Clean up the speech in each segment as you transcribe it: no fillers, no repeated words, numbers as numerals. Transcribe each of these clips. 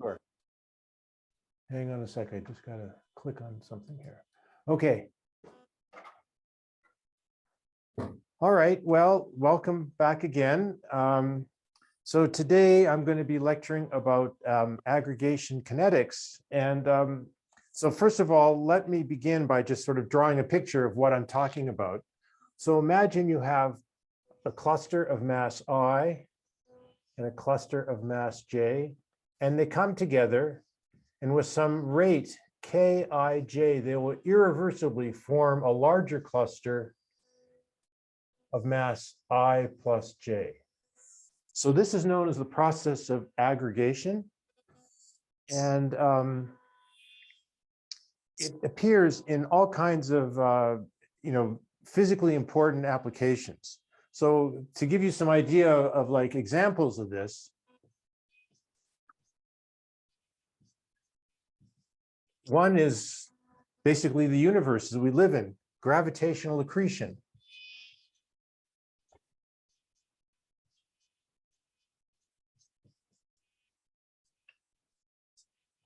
Sure. Hang on a sec. I just got to click on something here. Okay. All right. Well, welcome back again. So today I'm going to be lecturing about aggregation kinetics. And so first of all, let me begin by just sort of drawing a picture of what I'm talking about. So imagine you have a cluster of mass I and a cluster of mass J, and they come together, and with some rate Kij, they will irreversibly form a larger cluster of mass I plus J. So this is known as the process of aggregation. And it appears in all kinds of physically important applications. So to give you some idea of like examples of this, one is basically the universe that we live in, gravitational accretion.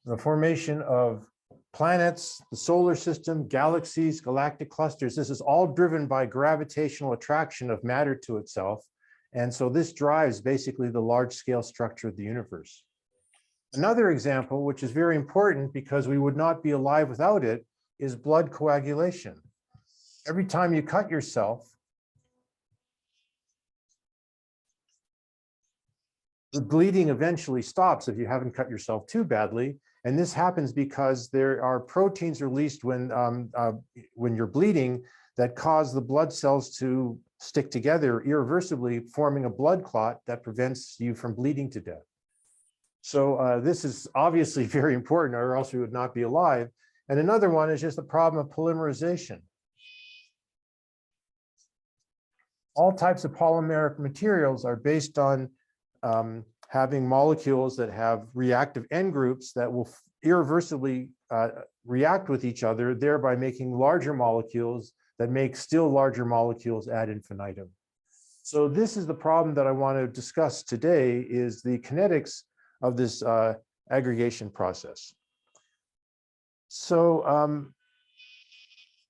The formation of planets, the solar system, galaxies, galactic clusters. This is all driven by gravitational attraction of matter to itself. And so this drives basically the large-scale structure of the universe. Another example, which is very important because we would not be alive without it, is blood coagulation. Every time you cut yourself, the bleeding eventually stops if you haven't cut yourself too badly. And this happens because there are proteins released when you're bleeding that cause the blood cells to stick together irreversibly, forming a blood clot that prevents you from bleeding to death. So this is obviously very important, or else we would not be alive. And another one is just the problem of polymerization. All types of polymeric materials are based on having molecules that have reactive end groups that will irreversibly react with each other, thereby making larger molecules that make still larger molecules ad infinitum. So this is the problem that I want to discuss today, is the kinetics of this aggregation process. So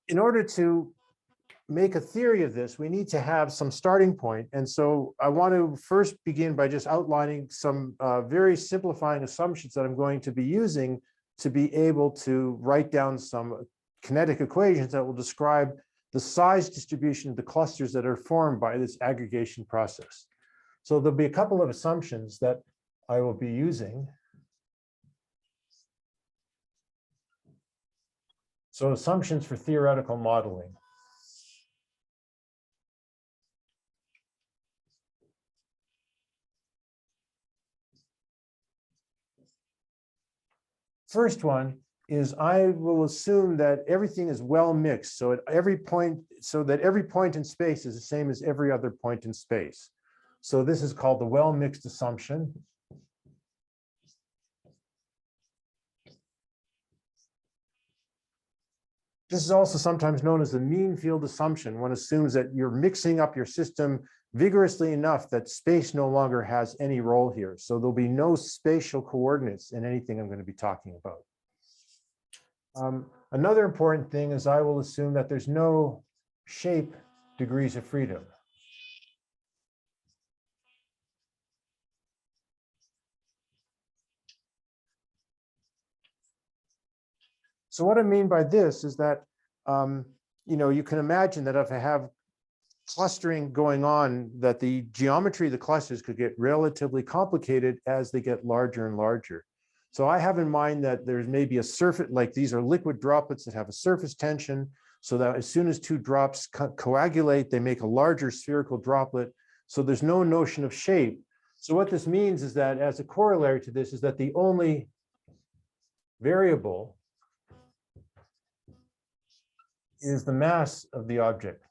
in order to make a theory of this, we need to have some starting point. And so I want to first begin by just outlining some very simplifying assumptions that I'm going to be using to be able to write down some kinetic equations that will describe the size distribution of the clusters that are formed by this aggregation process. So there'll be a couple of assumptions that I will be using. So assumptions for theoretical modeling. First one is I will assume that everything is well mixed. So at every point, so that every point in space is the same as every other point in space. So this is called the well mixed assumption. This is also sometimes known as the mean field assumption. One assumes that you're mixing up your system vigorously enough that space no longer has any role here. So there'll be no spatial coordinates in anything I'm going to be talking about. Another important thing is I will assume that there's no shape degrees of freedom. So what I mean by this is that, you can imagine that if I have clustering going on, that the geometry of the clusters could get relatively complicated as they get larger and larger. So I have in mind that there's maybe a surface, like these are liquid droplets that have a surface tension, so that as soon as two drops coagulate, they make a larger spherical droplet. So there's no notion of shape. So what this means is that, as a corollary to this, is that the only variable is the mass of the object.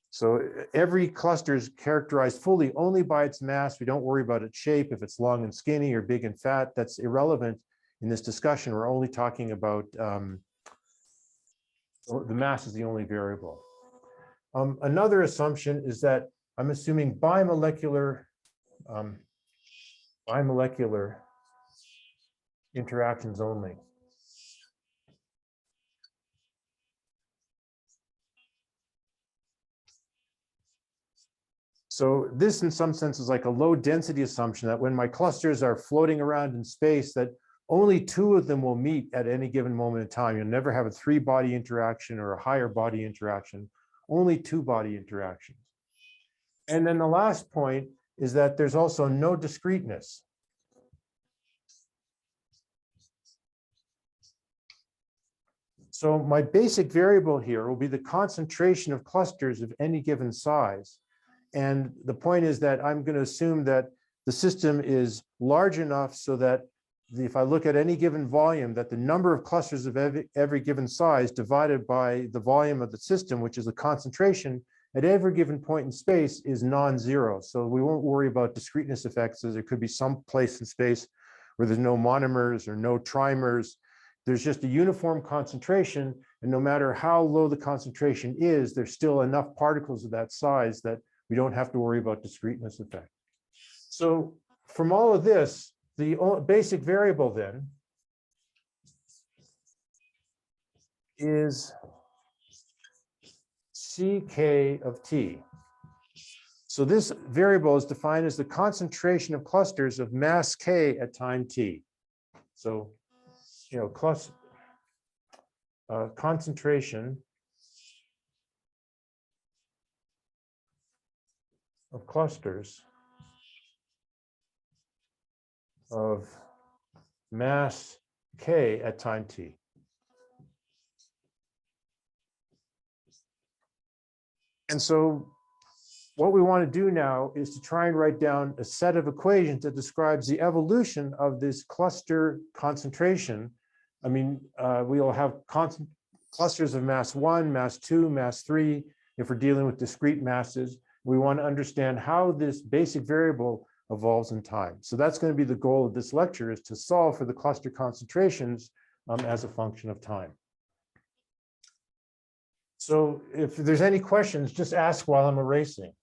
So every cluster is characterized fully only by its mass. We don't worry about its shape, if it's long and skinny or big and fat. That's irrelevant in this discussion. We're only talking about the mass is the only variable. Another assumption is that I'm assuming bimolecular bimolecular interactions only. So this, in some sense, is like a low density assumption that when my clusters are floating around in space, that only two of them will meet at any given moment in time. You'll never have a three-body interaction or a higher body interaction, only two-body interactions. And then the last point is that there's also no discreteness. So my basic variable here will be the concentration of clusters of any given size. And the point is that I'm going to assume that the system is large enough so that if I look at any given volume, that the number of clusters of every given size divided by the volume of the system, which is the concentration at every given point in space, is non-zero. So we won't worry about discreteness effects, as there could be some place in space where there's no monomers or no trimers. There's just a uniform concentration, and no matter how low the concentration is, there's still enough particles of that size that we don't have to worry about discreteness effect. So from all of this, the basic variable then is Ck of t. So this variable is defined as the concentration of clusters of mass k at time t. So, concentration of clusters of mass k at time t. And so what we want to do now is to try and write down a set of equations that describes the evolution of this cluster concentration. I mean, we will have clusters of mass 1, mass 2, mass 3. If we're dealing with discrete masses, we want to understand how this basic variable evolves in time. So that's going to be the goal of this lecture, is to solve for the cluster concentrations as a function of time. So if there's any questions, just ask while I'm erasing.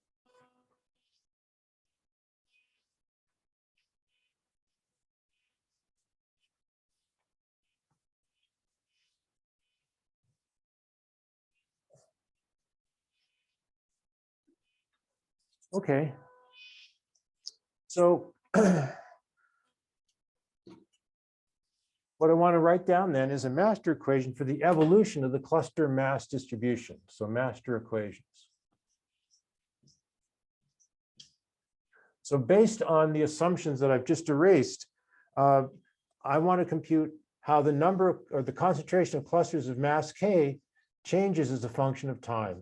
Okay. So what I want to write down then is a master equation for the evolution of the cluster mass distribution. So master equations. So based on the assumptions that I've just erased, I want to compute how the number or the concentration of clusters of mass K changes as a function of time.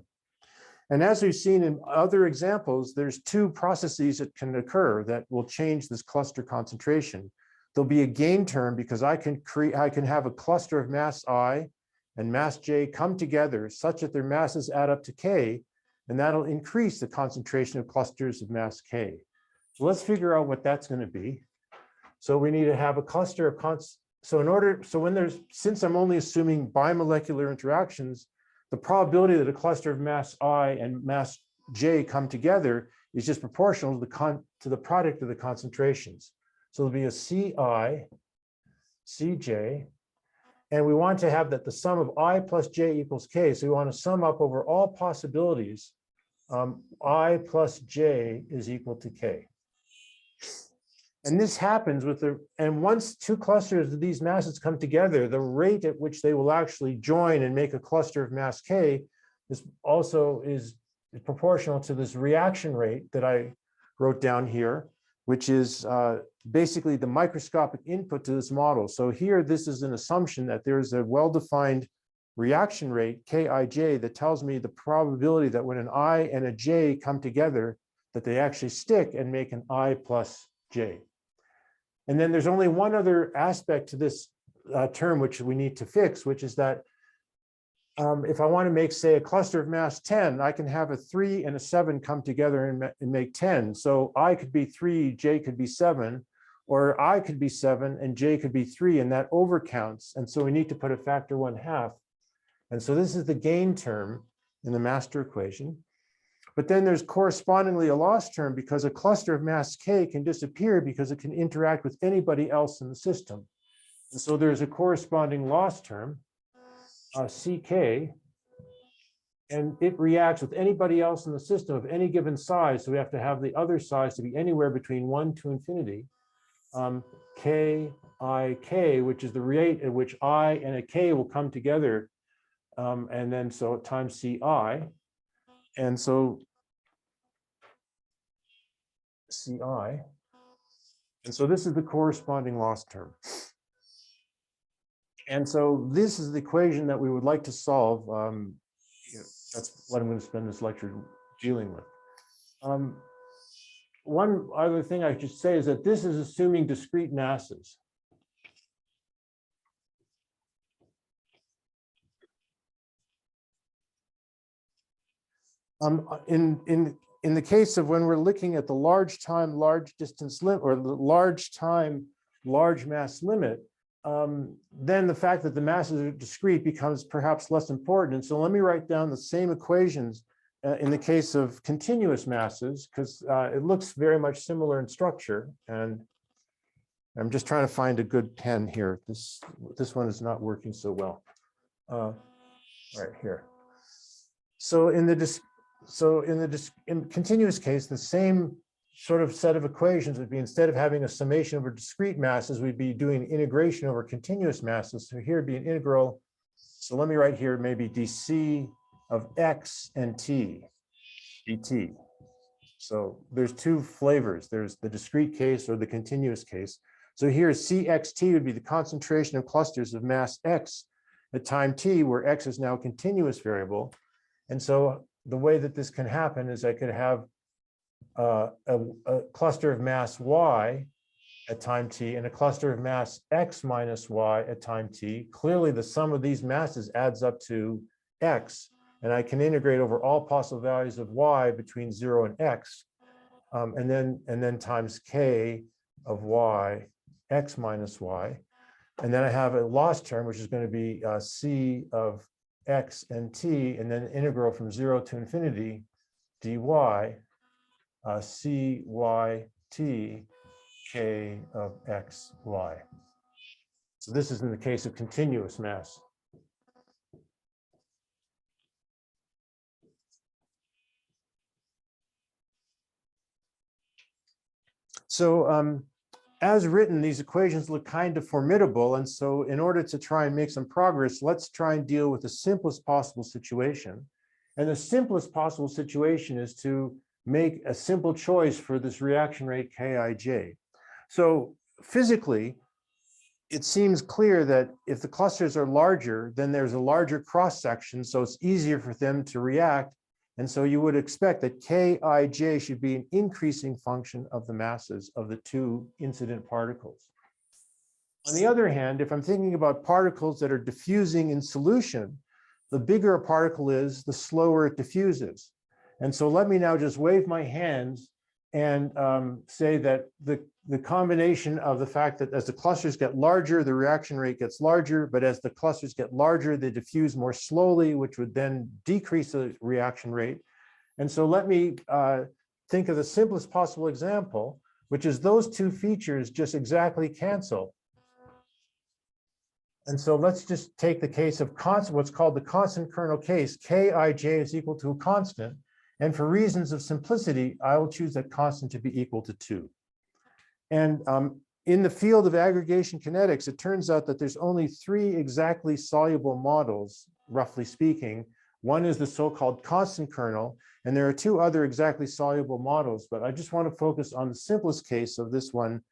And as we've seen in other examples, there's two processes that can occur that will change this cluster concentration. There'll be a gain term because I can have a cluster of mass I and mass J come together such that their masses add up to K, and that'll increase the concentration of clusters of mass K. So let's figure out what that's going to be. So we need to have a cluster of since I'm only assuming bimolecular interactions, the probability that a cluster of mass I and mass J come together is just proportional to the product of the concentrations. So there'll be a Ci, Cj, and we want to have that the sum of I plus J equals K. So we want to sum up over all possibilities. I plus J is equal to K. And this happens and once two clusters of these masses come together, the rate at which they will actually join and make a cluster of mass K is proportional to this reaction rate that I wrote down here, which is basically the microscopic input to this model. So here, this is an assumption that there's a well-defined reaction rate, Kij, that tells me the probability that when an I and a J come together, that they actually stick and make an I plus J. And then there's only one other aspect to this term which we need to fix, which is that if I want to make, say, a cluster of mass 10, I can have a 3 and a 7 come together and make 10. So I could be 3, J could be 7, or I could be 7 and J could be 3, and that overcounts. And so we need to put a factor 1/2. And so this is the gain term in the master equation. But then there's correspondingly a loss term because a cluster of mass K can disappear because it can interact with anybody else in the system. And so there's a corresponding loss term, CK, and it reacts with anybody else in the system of any given size. So we have to have the other size to be anywhere between 1 to infinity. KIK, which is the rate at which I and a K will come together. And then so times CI. And so CI. And so this is the corresponding loss term. And so this is the equation that we would like to solve. That's what I'm going to spend this lecture dealing with. One other thing I should say is that this is assuming discrete masses. In the case of when we're looking at the large time, large distance limit, or the large time, large mass limit, then the fact that the masses are discrete becomes perhaps less important. And so let me write down the same equations in the case of continuous masses, because it looks very much similar in structure. And I'm just trying to find a good pen here. This one is not working so well. Right here. So in continuous case, the same sort of set of equations would be, instead of having a summation over discrete masses, we'd be doing integration over continuous masses. So here would be an integral. So let me write here maybe dc of x and t dt. So there's two flavors. There's the discrete case or the continuous case. So here cxt would be the concentration of clusters of mass x at time t, where x is now a continuous variable. And so the way that this can happen is I could have a cluster of mass y at time t and a cluster of mass x minus y at time t. Clearly, the sum of these masses adds up to x, and I can integrate over all possible values of y between 0 and x, and then times k of y, x minus y. And then I have a loss term, which is going to be c of x and t, and then integral from 0 to infinity dy cyt k of x y. So this is in the case of continuous mass. So as written, these equations look kind of formidable. And so in order to try and make some progress, let's try and deal with the simplest possible situation. And the simplest possible situation is to make a simple choice for this reaction rate Kij. So physically, it seems clear that if the clusters are larger, then there's a larger cross section, so it's easier for them to react. And so you would expect that Kij should be an increasing function of the masses of the two incident particles. On the other hand, if I'm thinking about particles that are diffusing in solution, the bigger a particle is, the slower it diffuses. And so let me now just wave my hands and say that the combination of the fact that as the clusters get larger, the reaction rate gets larger, but as the clusters get larger, they diffuse more slowly, which would then decrease the reaction rate. And so let me think of the simplest possible example, which is those two features just exactly cancel. And so let's just take the case of constant, what's called the constant kernel case. Kij is equal to a constant. And for reasons of simplicity, I will choose that constant to be equal to 2. And in the field of aggregation kinetics, it turns out that there's only 3 exactly soluble models, roughly speaking. One is the so-called constant kernel, and there are 2 other exactly soluble models. But I just want to focus on the simplest case of this one,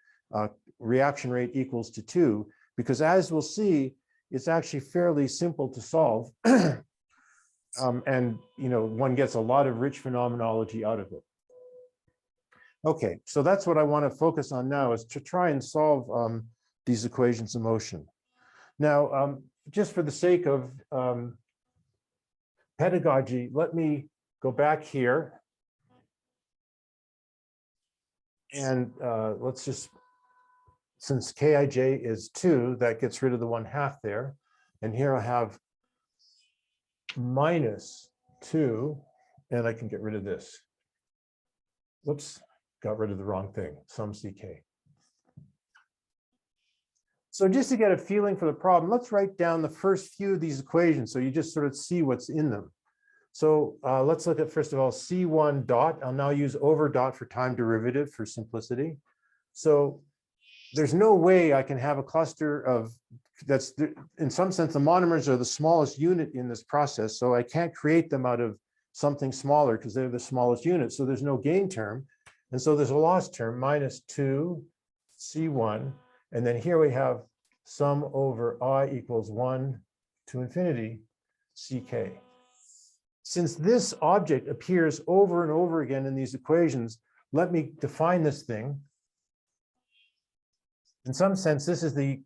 reaction rate equals to 2, because as we'll see, it's actually fairly simple to solve. And one gets a lot of rich phenomenology out of it. Okay, so that's what I want to focus on now, is to try and solve these equations of motion. Now, just for the sake of pedagogy, let me go back here. And let's just, since Kij is 2, that gets rid of the 1/2 there. And here I have minus 2 And I can get rid of this. Whoops, got rid of the wrong thing, sum CK. So just to get a feeling for the problem, let's write down the first few of these equations so you just sort of see what's in them. So let's look at, first of all, C1 dot. I'll now use over dot for time derivative for simplicity. So there's no way I can have a cluster of, that's, in some sense, the monomers are the smallest unit in this process. So I can't create them out of something smaller because they're the smallest unit. So there's no gain term. And so there's a loss term, minus 2 C1. And then here we have sum over I equals 1 to infinity CK. Since this object appears over and over again in these equations, let me define this thing. In some sense, this is the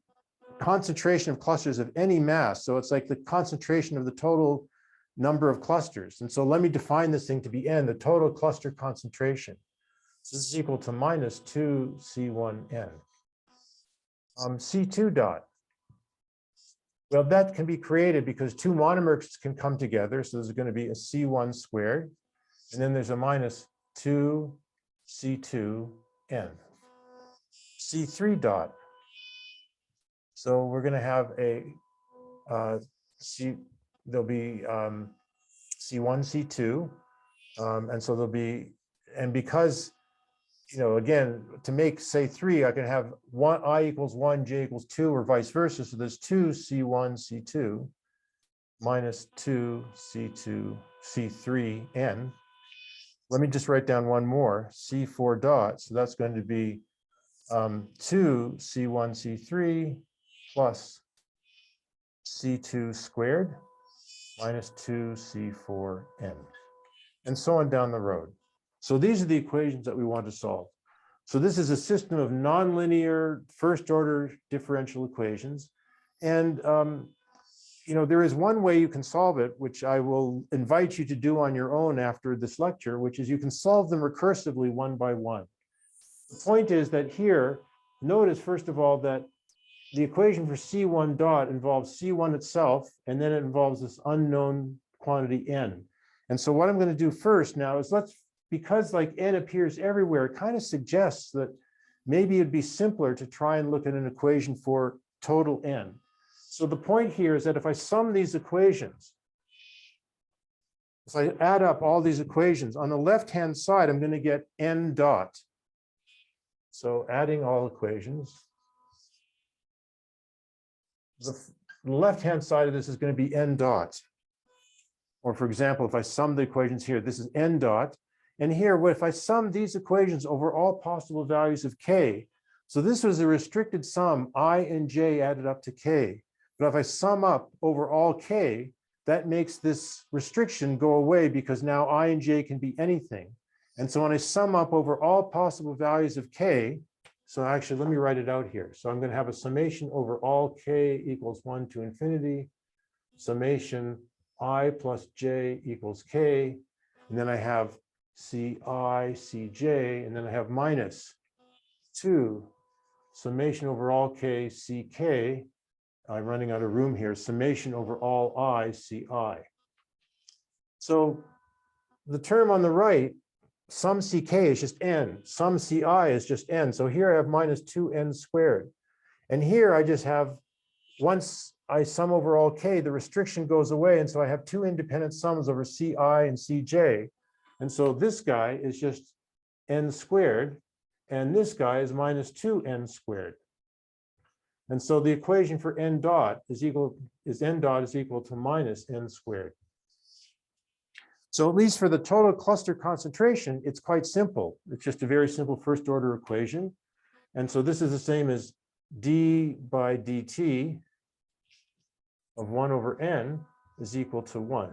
concentration of clusters of any mass. So it's like the concentration of the total number of clusters. And so let me define this thing to be n, the total cluster concentration. So this is equal to minus 2 C1n. C2 dot. Well, that can be created because two monomers can come together. So there's going to be a C1 squared. And then there's a minus 2 C2n. C3 dot. So we're going to have a there'll be C1, C2. And so there'll be, and because, you know, again, to make, say, 3, I can have I equals 1, j equals 2, or vice versa. So there's 2 C1, C2 minus 2 C2, C3 n. Let me just write down one more, C4 dot. So that's going to be 2 C1, C3 plus C2 squared minus 2 C4n, and so on down the road. So these are the equations that we want to solve. So this is a system of nonlinear first order differential equations. And you know, there is one way you can solve it, which I will invite you to do on your own after this lecture, which is you can solve them recursively one by one. The point is that here, notice first of all that the equation for C1 dot involves C1 itself, and then it involves this unknown quantity n. And so what I'm going to do first now is because like n appears everywhere, it kind of suggests that maybe it'd be simpler to try and look at an equation for total n. So the point here is that if I sum these equations, if I add up all these equations, on the left-hand side, I'm going to get n dot. So adding all equations, the left-hand side of this is going to be n dot. Or for example, if I sum the equations here, this is n dot. And here, if I sum these equations over all possible values of k, so this was a restricted sum, I and j added up to k. But if I sum up over all k, that makes this restriction go away because now I and j can be anything. And so when I sum up over all possible values of k, so actually, let me write it out here. So I'm going to have a summation over all k equals 1 to infinity, summation I plus j equals k, and then I have ci, cj, and then I have minus 2, summation over all k, ck, I'm running out of room here, summation over all I, ci. So the term on the right, sum ck is just n, sum ci is just n. So here I have minus 2n squared. And here I just have, once I sum over all k, the restriction goes away. And so I have two independent sums over ci and cj. And so this guy is just n squared, and this guy is minus 2n squared. And so the equation for n dot is equal to minus n squared. So at least for the total cluster concentration, it's quite simple. It's just a very simple first order equation. And so this is the same as d by dt of 1 over n is equal to 1.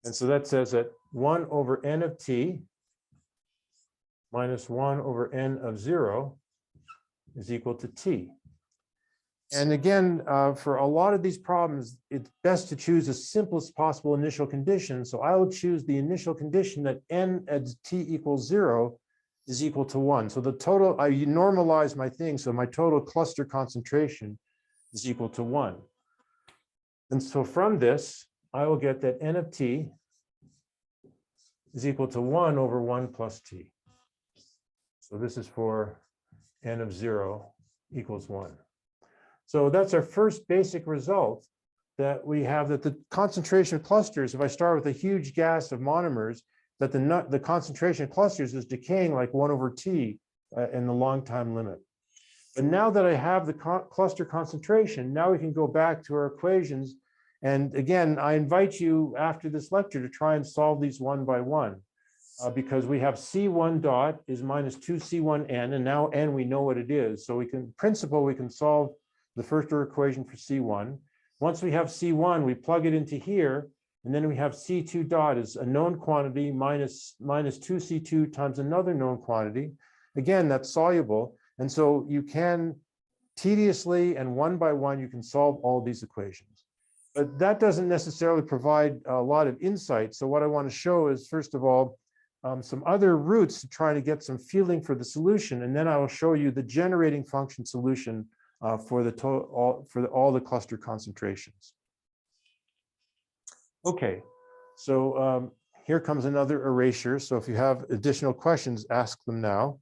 And so that says that 1 over n of t minus 1 over n of 0 is equal to t. And again, for a lot of these problems, it's best to choose the simplest possible initial condition. So I will choose the initial condition that n at t equals 0 is equal to 1. So the total, I normalize my thing, so my total cluster concentration is equal to 1. And so from this, I will get that n of t is equal to 1 over 1 plus t. So this is for n of 0 equals 1. So that's our first basic result, that we have that the concentration of clusters, if I start with a huge gas of monomers, that the concentration of clusters is decaying like 1 over t in the long time limit. But now that I have the cluster concentration, now we can go back to our equations. And again, I invite you after this lecture to try and solve these one by one, because we have C1 dot is minus 2C1n, and now n we know what it is. So we can, in principle, we can solve the first order equation for C1. Once we have C1, we plug it into here, and then we have C2 dot is a known quantity minus 2C2 times another known quantity. Again, that's soluble. And so you can tediously and one by one, you can solve all these equations. But that doesn't necessarily provide a lot of insight. So what I want to show is, first of all, some other routes to try to get some feeling for the solution. And then I will show you the generating function solution for all the cluster concentrations. Okay, so here comes another erasure. So if you have additional questions, ask them now.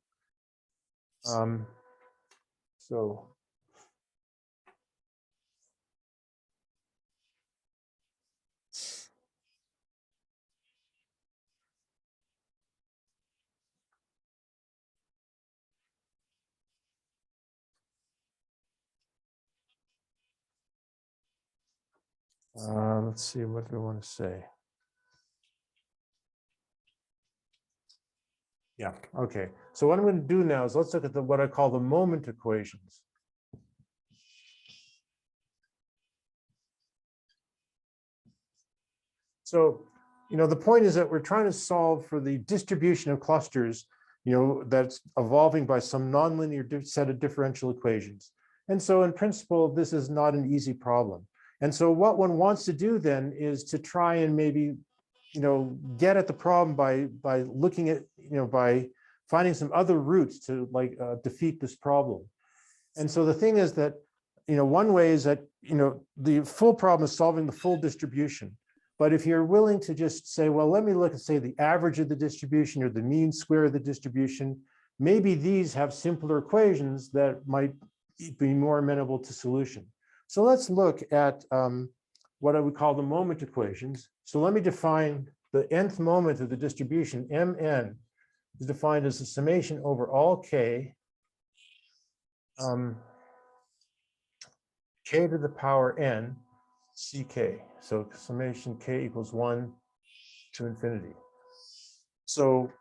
Let's see, what do I want to say? Yeah, okay. So what I'm going to do now is let's look at what I call the moment equations. So, the point is that we're trying to solve for the distribution of clusters, that's evolving by some nonlinear set of differential equations. And so in principle, this is not an easy problem. And so what one wants to do then is to try and maybe, get at the problem by looking at, by finding some other routes to defeat this problem. And so the thing is that, one way is that, the full problem is solving the full distribution. But if you're willing to just say, well, let me look and say the average of the distribution or the mean square of the distribution, maybe these have simpler equations that might be more amenable to solution. So let's look at what I would call the moment equations. So let me define the nth moment of the distribution. Mn is defined as the summation over all k, k to the power n, ck. So summation k equals 1 to infinity. So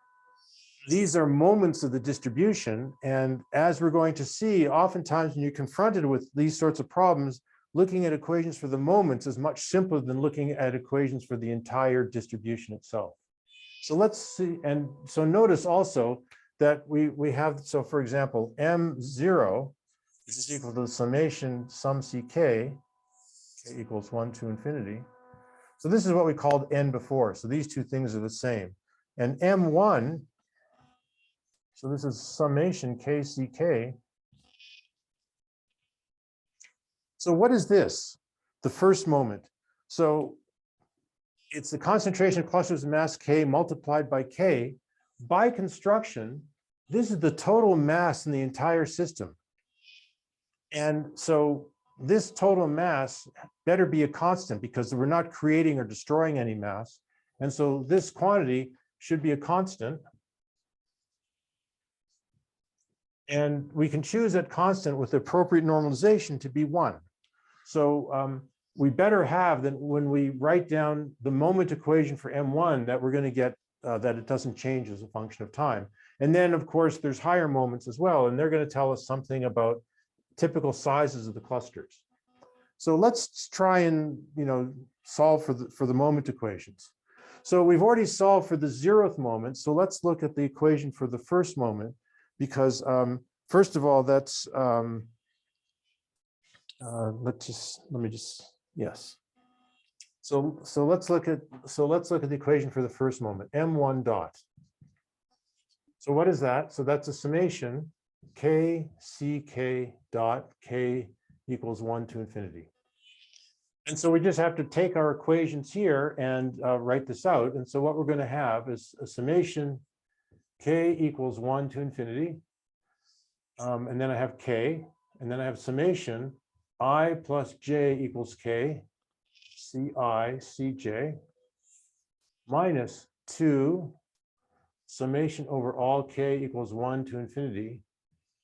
these are moments of the distribution. And as we're going to see, oftentimes when you're confronted with these sorts of problems, looking at equations for the moments is much simpler than looking at equations for the entire distribution itself. So let's see. And so notice also that we have, so for example, M0 is equal to the summation sum ck, k equals 1 to infinity. So this is what we called n before. So these two things are the same. And M1, so this is summation kck. So what is this? The first moment. So it's the concentration of clusters of mass k multiplied by k. By construction, this is the total mass in the entire system. And so this total mass better be a constant because we're not creating or destroying any mass. And so this quantity should be a constant. And we can choose that constant with appropriate normalization to be 1. So we better have that when we write down the moment equation for M1 that we're going to get that it doesn't change as a function of time. And then, of course, there's higher moments as well, and they're going to tell us something about typical sizes of the clusters. So let's try and solve for the moment equations. So we've already solved for the 0th moment. So let's look at the equation for the first moment, because first of all, that's yes. So let's look at the equation for the first moment, M1 dot. So what is that? So that's a summation k ck dot k equals 1 to infinity. And so we just have to take our equations here and write this out. And so what we're going to have is a summation k equals 1 to infinity. And then I have k, and then I have summation I plus j equals k, ci cj, minus 2 summation over all k equals 1 to infinity,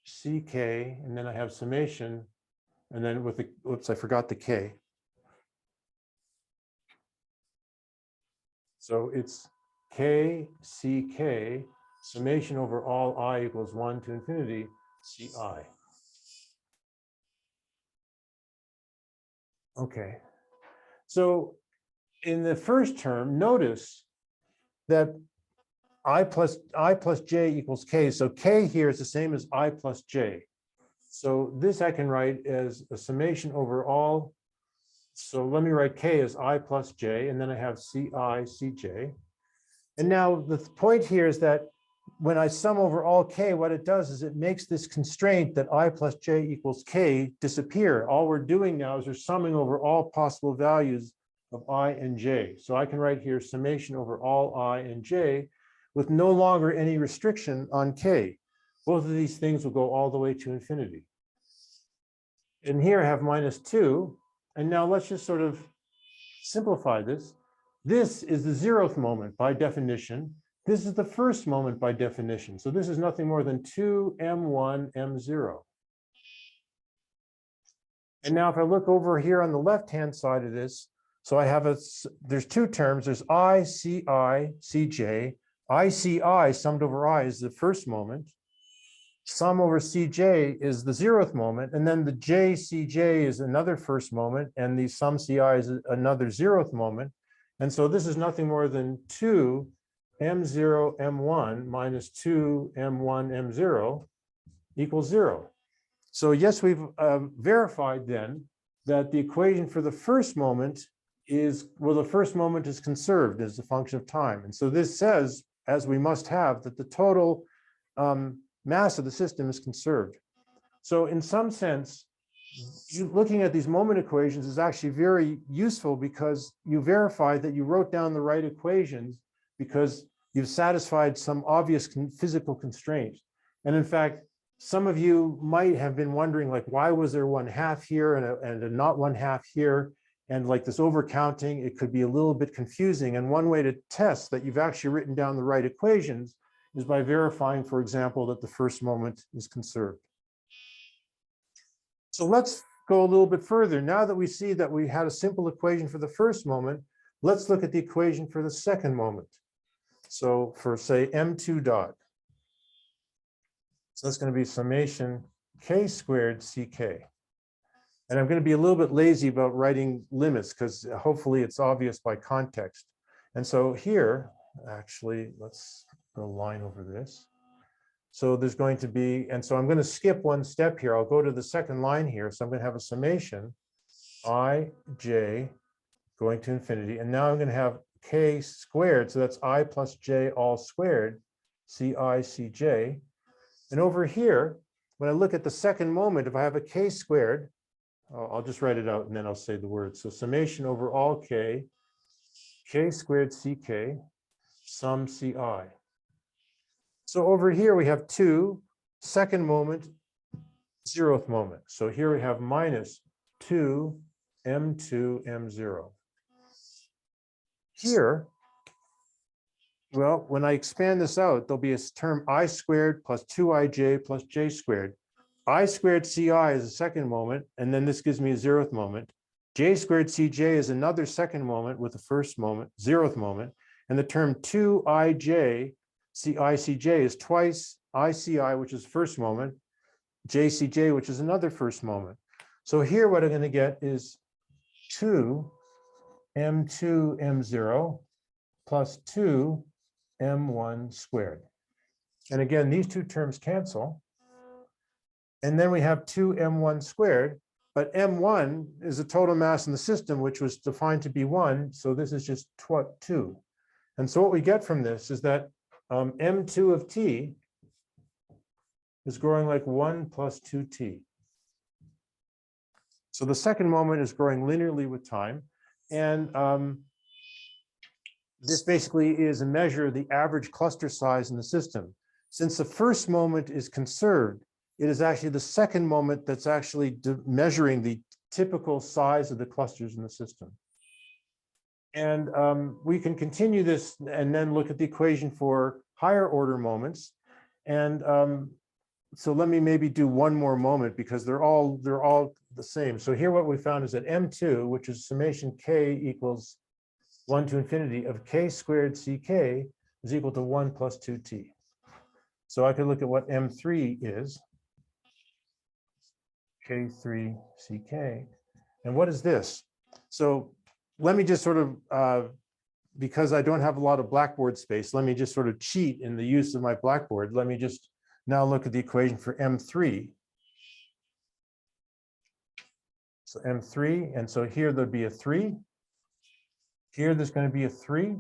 ck, and then I have summation, and then with the, oops, I forgot the k. So it's k ck summation over all I equals 1 to infinity ci. Okay. So in the first term, notice that I plus j equals k. So k here is the same as I plus j. So this I can write as a summation over all. So let me write k as I plus j, and then I have ci cj. And now the point here is that when I sum over all k, what it does is it makes this constraint that I plus j equals k disappear. All we're doing now is we're summing over all possible values of I and j. So I can write here summation over all I and j with no longer any restriction on k. Both of these things will go all the way to infinity. And here I have minus 2. And now let's just sort of simplify this. This is the 0th moment by definition. This is the first moment by definition. So this is nothing more than 2m1 m0. And now if I look over here on the left-hand side of this, so I have there's two terms. There's I, ci, cj. ICI summed over I is the first moment. Sum over cj is the 0th moment, and then the jcj is another first moment, and the sum ci is another 0th moment. And so this is nothing more than 2 m0 m1 minus 2 m1 m0 equals 0. So yes, we've verified then that the equation for the first moment is, well, the first moment is conserved as a function of time. And so this says, as we must have, that the total mass of the system is conserved. So in some sense, looking at these moment equations is actually very useful because you verify that you wrote down the right equations because you've satisfied some obvious physical constraints. And in fact, some of you might have been wondering, like, why was there 1/2 here and a not 1/2 here? And like this overcounting, it could be a little bit confusing. And one way to test that you've actually written down the right equations is by verifying, for example, that the first moment is conserved. So let's go a little bit further. Now that we see that we had a simple equation for the first moment, let's look at the equation for the second moment. So for, say, m2 dot. So that's going to be summation k squared ck. And I'm going to be a little bit lazy about writing limits because hopefully it's obvious by context. And so here, actually, let's go line over this. So there's going to be, and so I'm going to skip one step here. I'll go to the second line here. So I'm going to have a summation I, j going to infinity. And now I'm going to have k squared. So that's I plus j all squared, ci, cj. And over here, when I look at the second moment, if I have a k squared, I'll just write it out and then I'll say the word. So summation over all k squared ck, sum ci. So over here we have 2, second moment, 0th moment. So here we have minus 2 m2 m0. Here, well, when I expand this out, there'll be a term I squared plus 2ij plus j squared. I squared ci is a second moment, and then this gives me a 0th moment. J squared cj is another second moment with the first moment, 0th moment. And the term 2ij ci cj is twice ici, which is first moment, jcj, which is another first moment. So here what I'm going to get is 2 m2 m0 plus 2 m1 squared. And again, these two terms cancel. And then we have 2 m1 squared, but m1 is the total mass in the system, which was defined to be 1. So this is just 2. And so what we get from this is that m2 of t is growing like 1 plus 2t. So the second moment is growing linearly with time. And this basically is a measure of the average cluster size in the system. Since the first moment is conserved, it is actually the second moment that's actually measuring the typical size of the clusters in the system. And we can continue this and then look at the equation for higher order moments. And so let me maybe do one more moment because they're all the same. So here what we found is that M2, which is summation K equals 1 to infinity of K squared CK is equal to 1 plus 2T. So I could look at what M3 is, K3 CK. And what is this? So let me just sort of, because I don't have a lot of Blackboard space, let me just sort of cheat in the use of my Blackboard. Let me just now look at the equation for M3. So M3, and so here there'd be a 3. Here there's going to be a 3.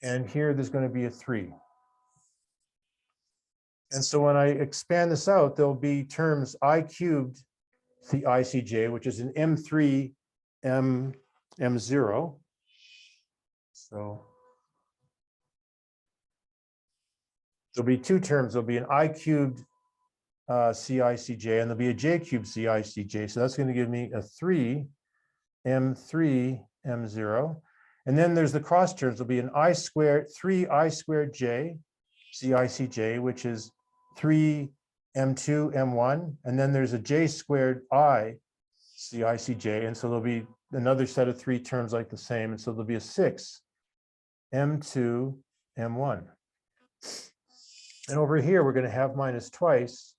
And here there's going to be a 3. And so when I expand this out, there'll be terms I cubed the ICJ, which is an M3 M0. So there'll be two terms. There'll be an I cubed CICJ and there'll be a J cubed CICJ. So that's going to give me a 3 M3 M0. And then there's the cross terms. There'll be an I squared, 3 I squared J CICJ, which is 3 M2 M1. And then there's a J squared I CICJ. And so there'll be another set of 3 terms like the same. And so there'll be a 6 M2 M1. And over here, we're going to have minus twice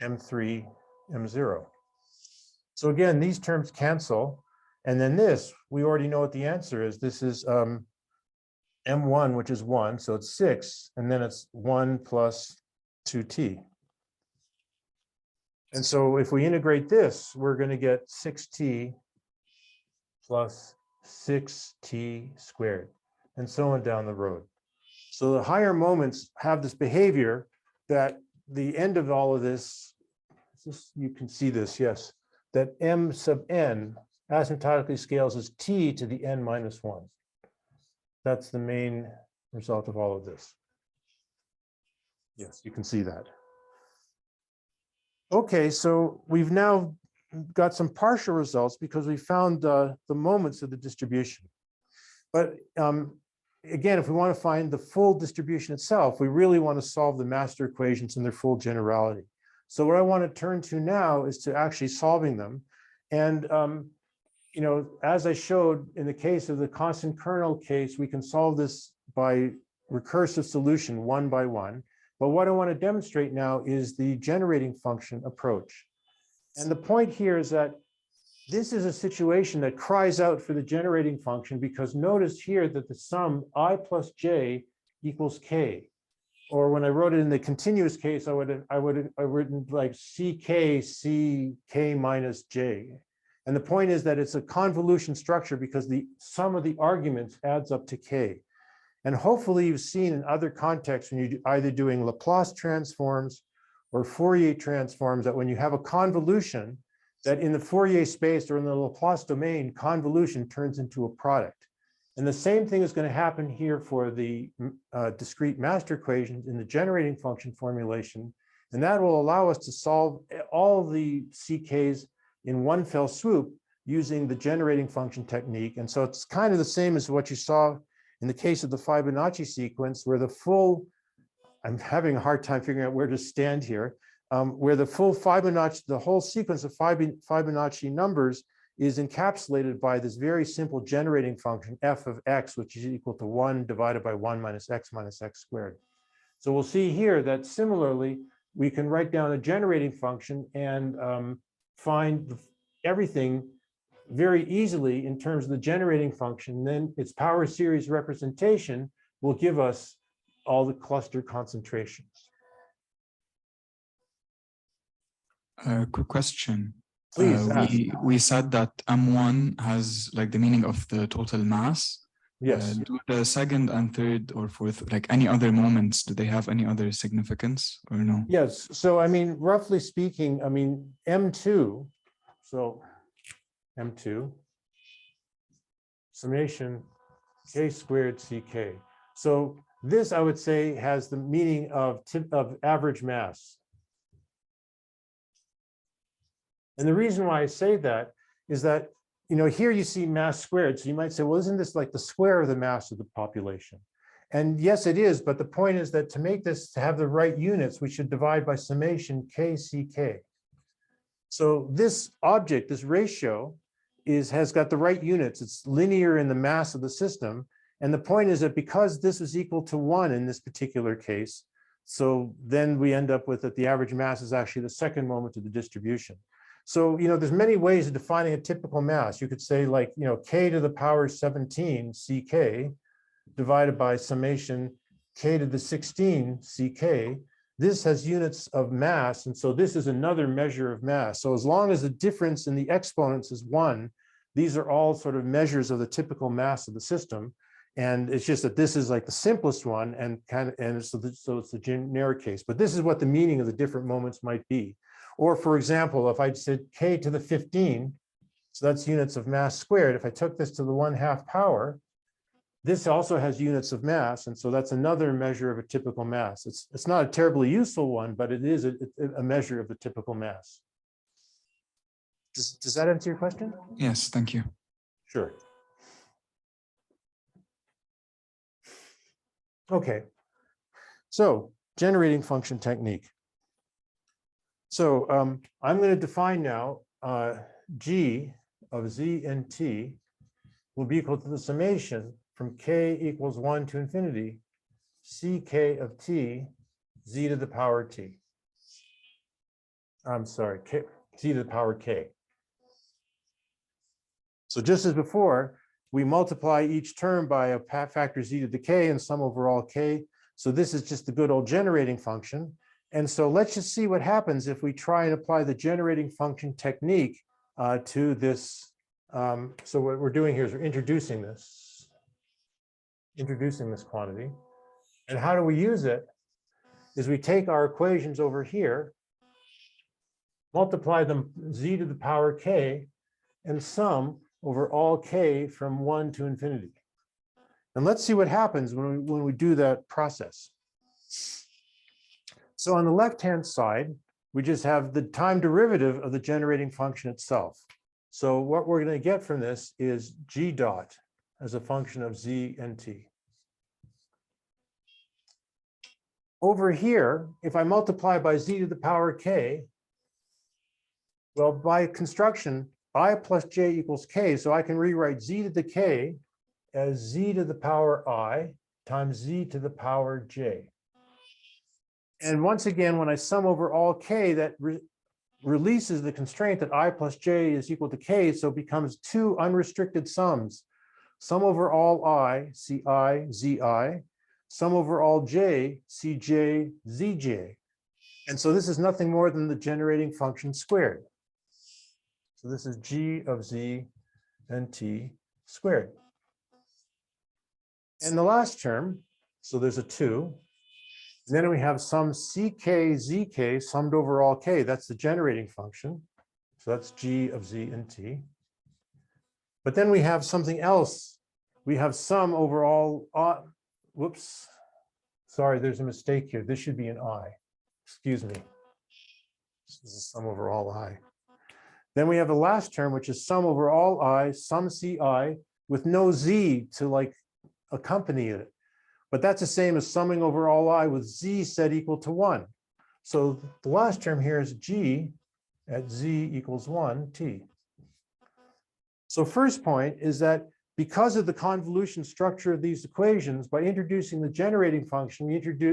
M3 M0. So again, these terms cancel. And then this, we already know what the answer is. This is M1, which is 1. So it's 6. And then it's 1 plus 2T. And so if we integrate this, we're going to get 6T plus 6T squared, and so on down the road. So the higher moments have this behavior that the end of all of this, you can see this, yes, that M sub n asymptotically scales as T to the n minus 1. That's the main result of all of this. Yes, you can see that. Okay, so we've now got some partial results because we found the moments of the distribution. But again, if we want to find the full distribution itself, we really want to solve the master equations in their full generality. So what I want to turn to now is to actually solving them. And you know, as I showed in the case of the constant kernel case, we can solve this by recursive solution one by one. But what I want to demonstrate now is the generating function approach. And the point here is that this is a situation that cries out for the generating function, because notice here that the sum I plus j equals k. Or when I wrote it in the continuous case, I would have written like ck minus j. And the point is that it's a convolution structure because the sum of the arguments adds up to k. And hopefully you've seen in other contexts when you're either doing Laplace transforms or Fourier transforms, that when you have a convolution, that in the Fourier space or in the Laplace domain, convolution turns into a product. And the same thing is going to happen here for the discrete master equations in the generating function formulation. And that will allow us to solve all the CKs in one fell swoop using the generating function technique. And so it's kind of the same as what you saw in the case of the Fibonacci sequence, where the full, I'm having a hard time figuring out where to stand here, where the full Fibonacci, the whole sequence of Fibonacci numbers is encapsulated by this very simple generating function, f of x, which is equal to 1 divided by 1 minus x squared. So we'll see here that similarly, we can write down a generating function and find everything very easily in terms of the generating function. Then its power series representation will give us all the cluster concentrations. Quick question. Please ask. We said that M1 has like the meaning of the total mass. Yes. Do the second and third or fourth, like any other moments, do they have any other significance or no? Yes. So, I mean, roughly speaking, I mean, M2, So M2 summation K squared CK. So this, I would say, has the meaning of average mass. And the reason why I say that is that, here you see mass squared. So you might say, well, isn't this like the square of the mass of the population? And yes, it is. But the point is that to make this, to have the right units, we should divide by summation KCK. So this object, this ratio, has got the right units. It's linear in the mass of the system. And the point is that because this is equal to 1 in this particular case, so then we end up with that the average mass is actually the second moment of the distribution. So, there's many ways of defining a typical mass. You could say like, K to the power 17 CK divided by summation K to the 16 CK. This has units of mass. And so this is another measure of mass. So as long as the difference in the exponents is 1, these are all sort of measures of the typical mass of the system. And it's just that this is like the simplest one and so it's the generic case. But this is what the meaning of the different moments might be. Or for example, if I said K to the 15, so that's units of mass squared. If I took this to the 1/2 power, this also has units of mass. And so that's another measure of a typical mass. It's not a terribly useful one, but it is a measure of the typical mass. Does that answer your question? Yes, thank you. Sure. Okay. So generating function technique. So I'm going to define now G of Z and T will be equal to the summation from K equals 1 to infinity, CK of T, Z to the power T. I'm sorry, Z to the power K. So just as before, we multiply each term by a factor Z to the K and sum over all K. So this is just the good old generating function. And so let's just see what happens if we try and apply the generating function technique to this. So what we're doing here is we're introducing this quantity. And how do we use it? Is we take our equations over here, multiply them Z to the power K, and sum over all K from 1 to infinity. And let's see what happens when we do that process. So on the left-hand side, we just have the time derivative of the generating function itself. So what we're going to get from this is G dot as a function of Z and T. Over here, if I multiply by Z to the power K, well, by construction, I plus J equals K. So I can rewrite Z to the K as Z to the power I times Z to the power J. And once again, when I sum over all K, that releases the constraint that I plus J is equal to K. So it becomes two unrestricted sums. Sum over all I, Ci, Zi. Sum over all J, Cj, Zj. And so this is nothing more than the generating function squared. So this is G of Z and T squared. And the last term, so there's a 2. And then we have some CK, ZK summed over all K. That's the generating function. So that's G of Z and T. But then we have something else. We have sum over all, whoops. Sorry, there's a mistake here. This should be an I. Excuse me. This is a sum over all I. Then we have the last term, which is sum over all I, sum Ci, with no Z to like accompany it. But that's the same as summing over all I with Z set equal to 1. So the last term here is G at Z equals 1 T. So first point is that because of the convolution structure of these equations, by introducing the generating function,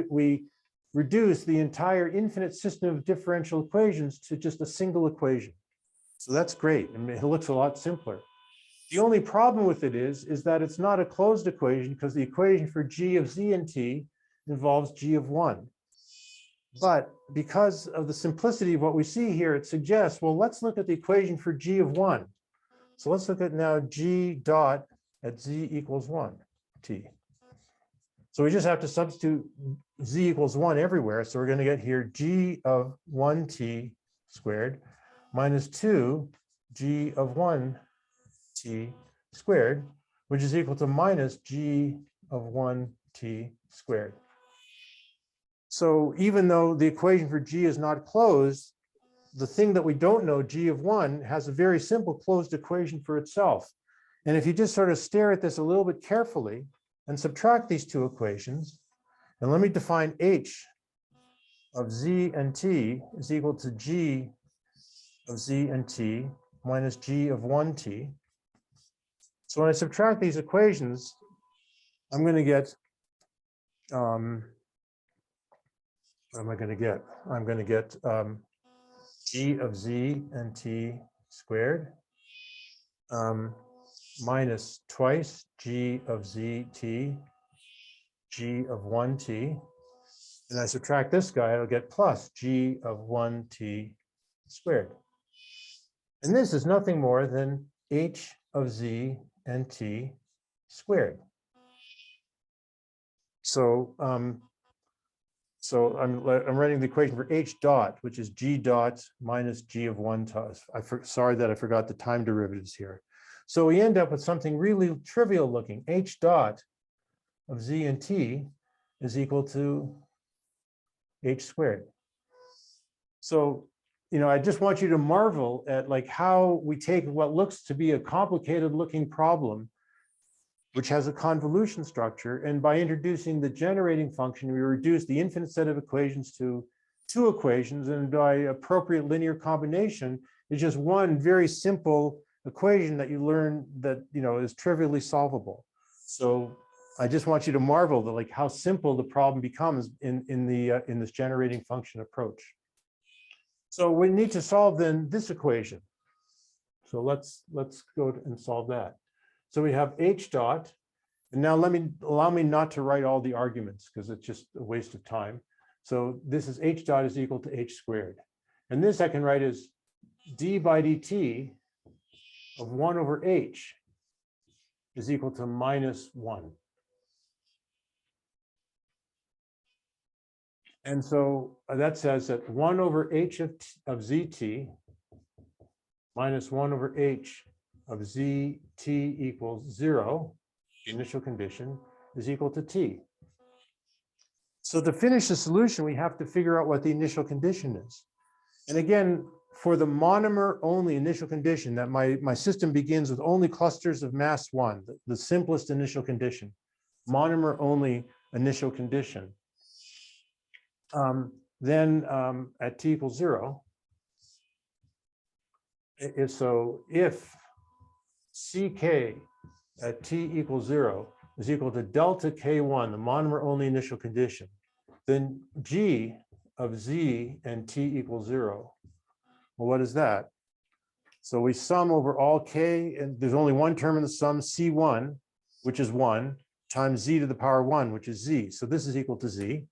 we reduce the entire infinite system of differential equations to just a single equation. So that's great. I mean, it looks a lot simpler. The only problem with it is that it's not a closed equation because the equation for G of Z and T involves G of 1. But because of the simplicity of what we see here, it suggests, well, let's look at the equation for G of 1. So let's look at now G dot at Z equals 1 T. So we just have to substitute Z equals 1 everywhere. So we're going to get here G of 1T squared minus 2 g of 1t squared, which is equal to minus g of 1t squared. So even though the equation for g is not closed, the thing that we don't know, g of 1, has a very simple closed equation for itself. And if you just sort of stare at this a little bit carefully and subtract these two equations, and let me define h of z and t is equal to g of z and t minus g of 1t. So when I subtract these equations, I'm going to get, what am I going to get? I'm going to get g of z and t squared minus twice g of zt, g of 1t. And I subtract this guy, I'll get plus g of 1t squared. And this is nothing more than h of z and t squared. So, I'm writing the equation for h dot, which is g dot minus g of 1 t. Sorry that I forgot the time derivatives here. So we end up with something really trivial looking. H dot of z and t is equal to h squared. So, I just want you to marvel at like how we take what looks to be a complicated looking problem, which has a convolution structure, and by introducing the generating function, we reduce the infinite set of equations to two equations, and by appropriate linear combination, it's just one very simple equation that you learn that is trivially solvable. So I just want you to marvel that like how simple the problem becomes in this generating function approach. So we need to solve then this equation. So let's go and solve that. So we have h dot, and now allow me not to write all the arguments because it's just a waste of time. So this is h dot is equal to h squared, and this I can write as d by dt of 1 over h is equal to minus 1. And so that says that 1 over h of zt minus 1 over h of zt equals 0, the initial condition, is equal to t. So to finish the solution, we have to figure out what the initial condition is. And again, for the monomer only initial condition, that my system begins with only clusters of mass 1, the simplest initial condition, monomer only initial condition. Then at t equals 0, so if ck at t equals 0 is equal to delta k1, the monomer only initial condition, then g of z and t equals 0. Well, what is that? So we sum over all k, and there's only one term in the sum, c1, which is 1, times z to the power 1, which is z. So this is equal to z.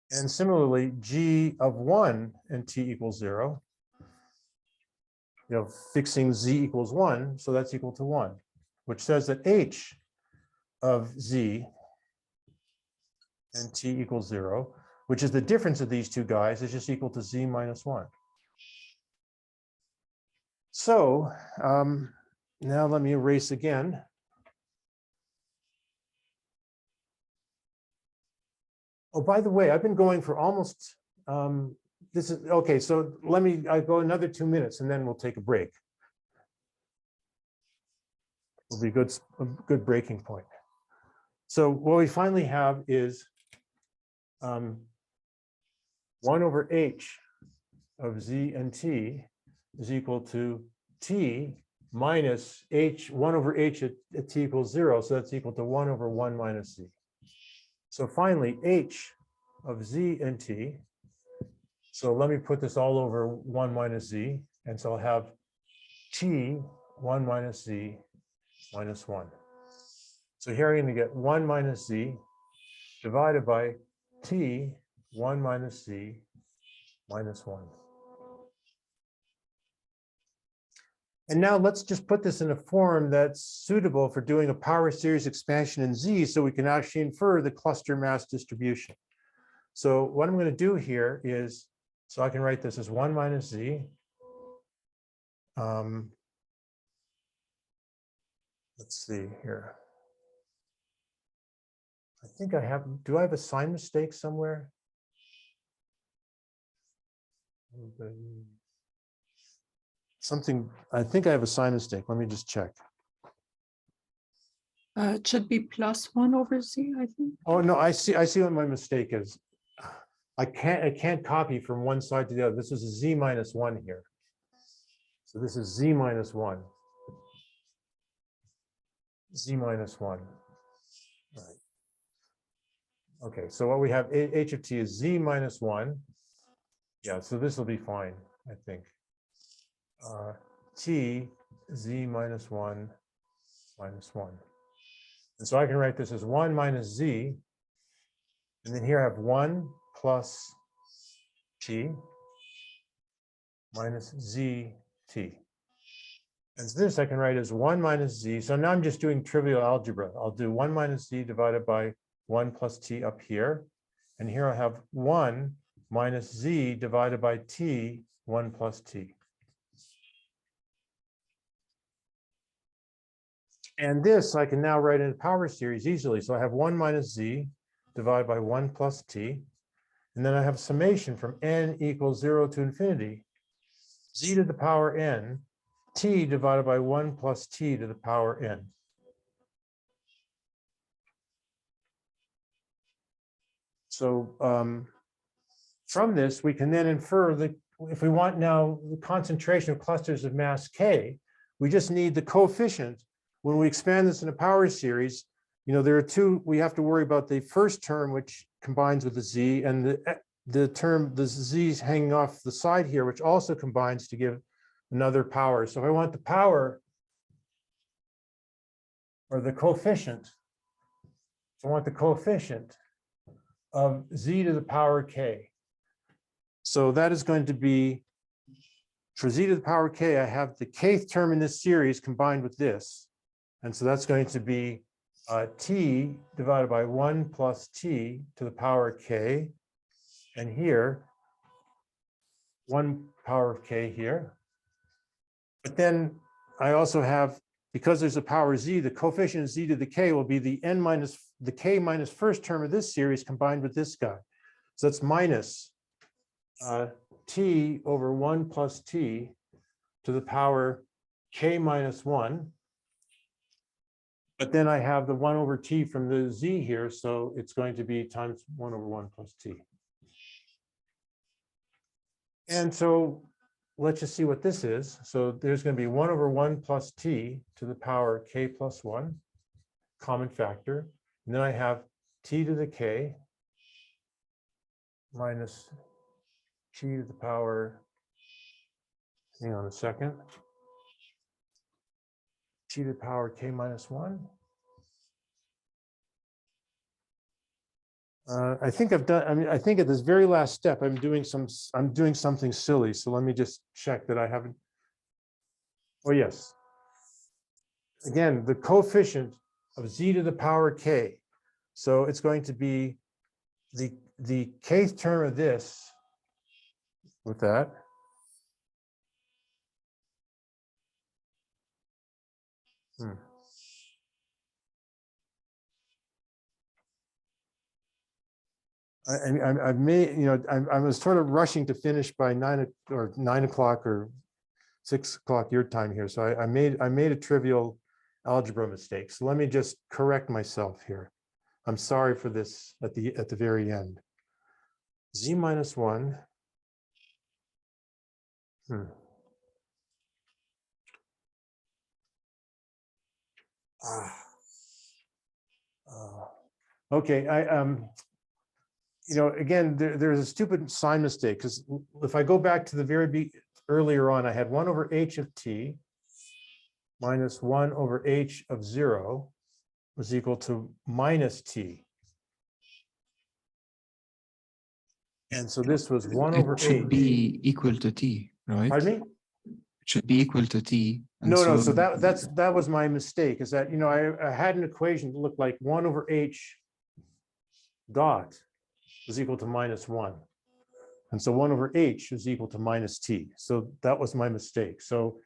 And similarly, g of 1 and t equals 0, fixing z equals 1, so that's equal to 1, which says that h of z and t equals 0, which is the difference of these two guys, is just equal to z minus 1. So now let me erase again. Oh, by the way, I've been going for almost, this is, okay, so I go another 2 minutes and then we'll take a break. Will be a good breaking point. So what we finally have is 1 over h of z and t is equal to t minus 1 over h at t equals 0. So that's equal to 1 over 1 minus z. So finally, h of z and t. So let me put this all over 1 minus z. And so I'll have t 1 minus z minus 1. So here I'm going to get 1 minus z divided by t 1 minus z minus 1. And now let's just put this in a form that's suitable for doing a power series expansion in Z, so we can actually infer the cluster mass distribution. So what I'm going to do here is, so I can write this as 1 minus Z Let's see here. I think I have, do I have a sign mistake somewhere? Something, I think I have a sign mistake. Let me just check. It should be +1 over z, I think. Oh, no, I see what my mistake is. I can't copy from one side to the other. This is a z minus 1 here. So this is z minus 1. Z minus 1. Right. Okay, so what we have, h of t is z minus 1. Yeah, so this will be fine, I think. T z minus 1 minus 1. And so I can write this as 1 minus z. And then here I have 1 plus t minus z t. And so this I can write as 1 minus z. So now I'm just doing trivial algebra. I'll do 1 minus z divided by 1 plus t up here. And here I have 1 minus z divided by t, 1 plus t. And this I can now write in a power series easily. So I have 1 minus z divided by 1 plus t. And then I have summation from n equals 0 to infinity. Z to the power n, t divided by 1 plus t to the power n. So from this, we can then infer that if we want now the concentration of clusters of mass k, we just need the coefficient. When we expand this in a power series, you know, there are two, we have to worry about the first term, which combines with the z, and the term, the z's hanging off the side here, which also combines to give another power. So if I want the power or the coefficient, so I want the coefficient of z to the power k. So that is going to be, for z to the power k, I have the kth term in this series combined with this. And so that's going to be t divided by 1 plus t to the power k. And here, 1 power of k here. But then I also have, because there's a power z, the coefficient of z to the k will be the n minus, the k minus first term of this series combined with this guy. So that's minus t over 1 plus t to the power k minus 1. But then I have the 1 over t from the z here, so it's going to be times 1 over 1 plus t. And so let's just see what this is. So there's going to be 1 over 1 plus t to the power k plus 1, common factor. And then I have t to the k minus t to the power, hang on a second, t to the power k minus 1. I think I've done, I mean, I think at this very last step, I'm doing something silly. So let me just check that I haven't. Oh, yes. Again, the coefficient of z to the power k. So it's going to be the kth term of this with that. I've made, you know, I was sort of rushing to finish by 9 o'clock or 6 o'clock your time here. So I made a trivial algebra mistake. So let me just correct myself here. I'm sorry for this at the very end. Z minus 1. Okay, you know, again, there's a stupid sign mistake, because if I go back to the very earlier on, I had 1 over h of t minus 1 over h of 0 was equal to minus t. And so this was 1 over It should h. be equal to t, right? Pardon me? It should be equal to t. And No, so that was my mistake, is that, you know, I had an equation that looked like 1 over h dot was equal to minus 1. And so 1 over h is equal to minus t. So that was my mistake. So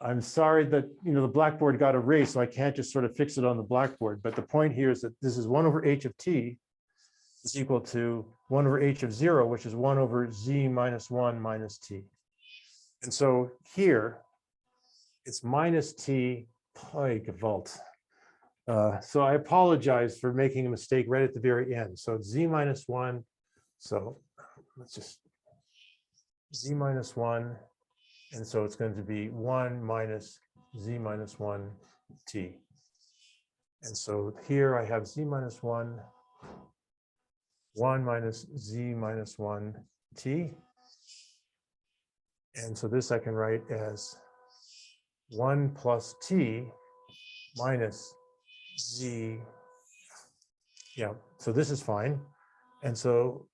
I'm sorry that, the blackboard got erased, so I can't just sort of fix it on the blackboard. But the point here is that this is 1 over h of t is equal to 1 over h of 0, which is 1 over z minus 1 minus t. And so here, it's minus t pi Gewalt. So I apologize for making a mistake right at the very end. So it's z minus 1. So let's just z minus 1. And so it's going to be 1 minus z minus 1 t. And so here I have z minus 1, 1 minus z minus 1 t. And so this I can write as 1 plus t minus z. Yeah, so this is fine. And so,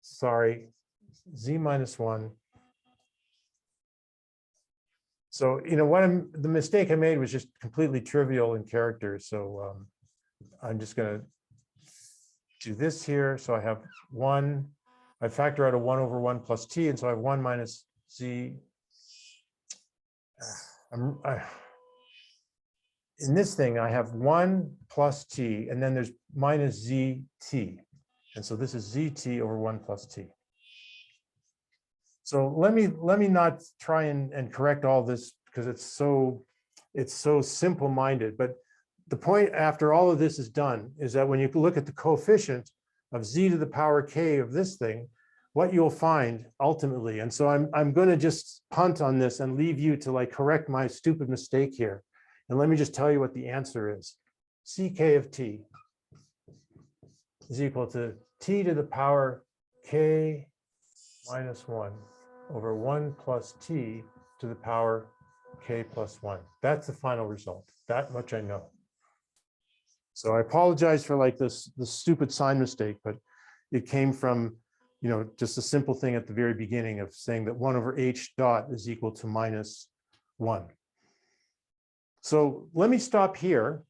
sorry, z minus 1. So, the mistake I made was just completely trivial in character. So I'm just going to do this here. So I have 1, I factor out a 1 over 1 plus t. And so I have 1 minus z. In this thing, I have 1 plus t, and then there's minus zt. And so this is zt over 1 plus t. So let me not try and correct all this because it's so simple-minded. But the point after all of this is done is that when you look at the coefficient of z to the power k of this thing, what you'll find ultimately, and so I'm going to just punt on this and leave you to like correct my stupid mistake here. And let me just tell you what the answer is. Ck of t is equal to t to the power k minus 1 over 1 plus t to the power k plus 1. That's the final result. That much I know. So I apologize for like this stupid sign mistake, but it came from, just a simple thing at the very beginning of saying that 1 over h dot is equal to minus 1. So let me stop here.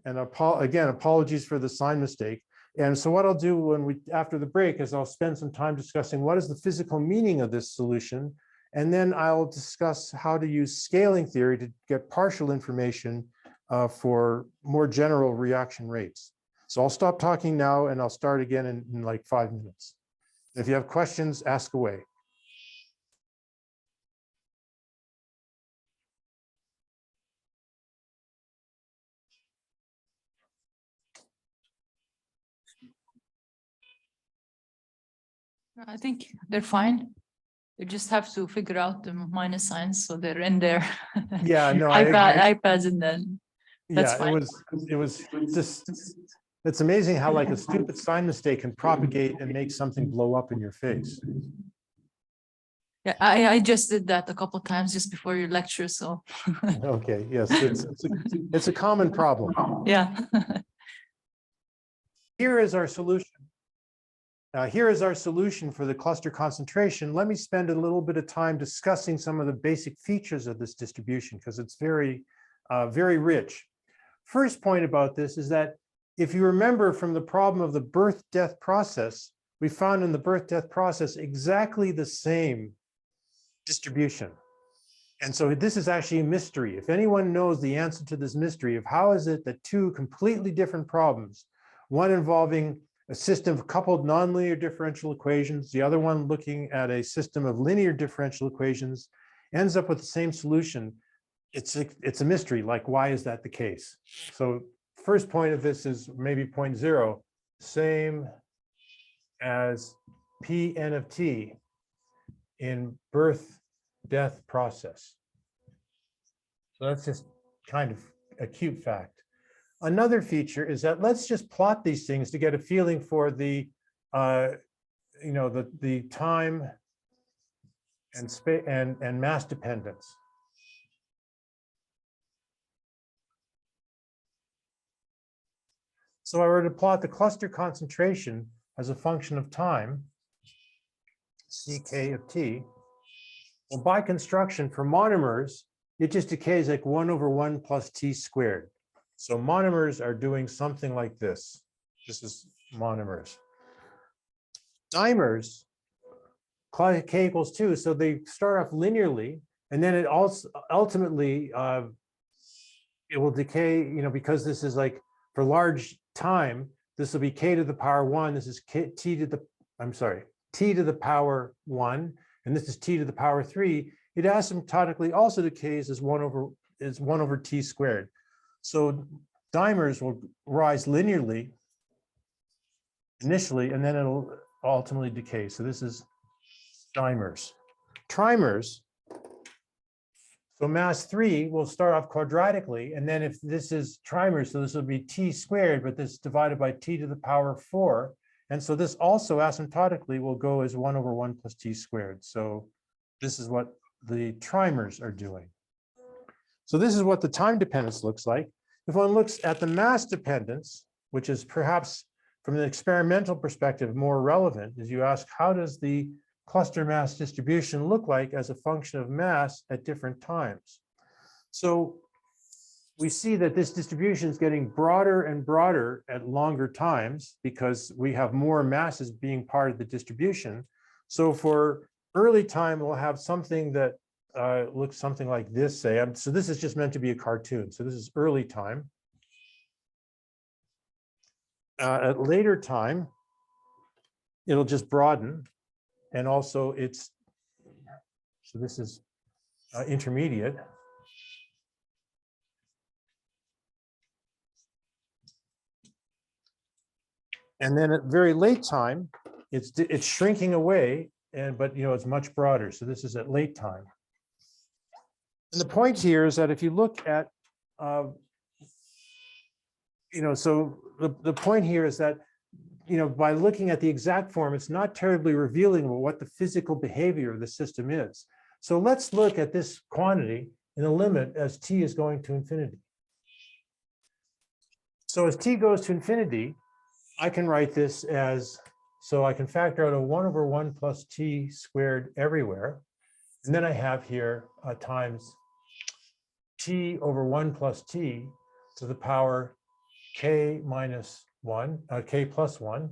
And again, apologies for the sign mistake. And so what I'll do after the break is I'll spend some time discussing what is the physical meaning of this solution. And then I'll discuss how to use scaling theory to get partial information for more general reaction rates. So I'll stop talking now and I'll start again in like 5 minutes. If you have questions, ask away. I think they're fine. You just have to figure out the minus signs so they're in there. Yeah, no, I agree. iPads and then that's Yeah, fine. it was just, it's amazing how like a stupid sign mistake can propagate and make something blow up in your face. Yeah, I just did that a couple of times just before your lecture, so Okay, yes, it's a common problem. yeah. Here is our solution. Here is our solution for the cluster concentration. Let me spend a little bit of time discussing some of the basic features of this distribution because it's very, very rich. First point about this is that if you remember from the problem of the birth-death process, we found in the birth-death process exactly the same distribution. And so this is actually a mystery. If anyone knows the answer to this mystery of how is it that two completely different problems, one involving a system of coupled nonlinear differential equations, the other one looking at a system of linear differential equations, ends up with the same solution, it's a mystery, like why is that the case? So first point of this is maybe point 0, same as Pn of t in birth-death process. So that's just kind of a cute fact. Another feature is that let's just plot these things to get a feeling for the, the time and space and mass dependence. So I were to plot the cluster concentration as a function of time, Ck of t. Well, by construction for monomers, it just decays like 1 over 1 plus t squared. So monomers are doing something like this. This is monomers. Dimers, k equals 2, so they start off linearly, And then it also ultimately, it will decay, because this is like for large time, this will be k to the power 1. This is t to the power 1, and this is t to the power 3. It asymptotically also decays as 1 over t squared. So dimers will rise linearly initially, and then it'll ultimately decay. So this is dimers. Trimers, so mass 3 will start off quadratically, and then if this is trimers, so this will be t squared, but this divided by t to the power 4. And so this also asymptotically will go as 1 over 1 plus t squared. So this is what the trimers are doing. So this is what the time dependence looks like. If one looks at the mass dependence, which is perhaps from an experimental perspective more relevant, is you ask, how does the cluster mass distribution look like as a function of mass at different times? So we see that this distribution is getting broader and broader at longer times because we have more masses being part of the distribution. So for early time, we'll have something that looks something like this, say. So this is just meant to be a cartoon. So this is early time. At later time, it'll just broaden. And also so this is intermediate. And then at very late time, it's shrinking away, but it's much broader. So this is at late time. And the point here is that if you look at, so the point here is that, by looking at the exact form, it's not terribly revealing about what the physical behavior of the system is. So let's look at this quantity in the limit as t is going to infinity. So as t goes to infinity, I can write this as, so I can factor out a 1 over 1 plus t squared everywhere. And then I have here times t over 1 plus t to the power k minus 1, k plus 1.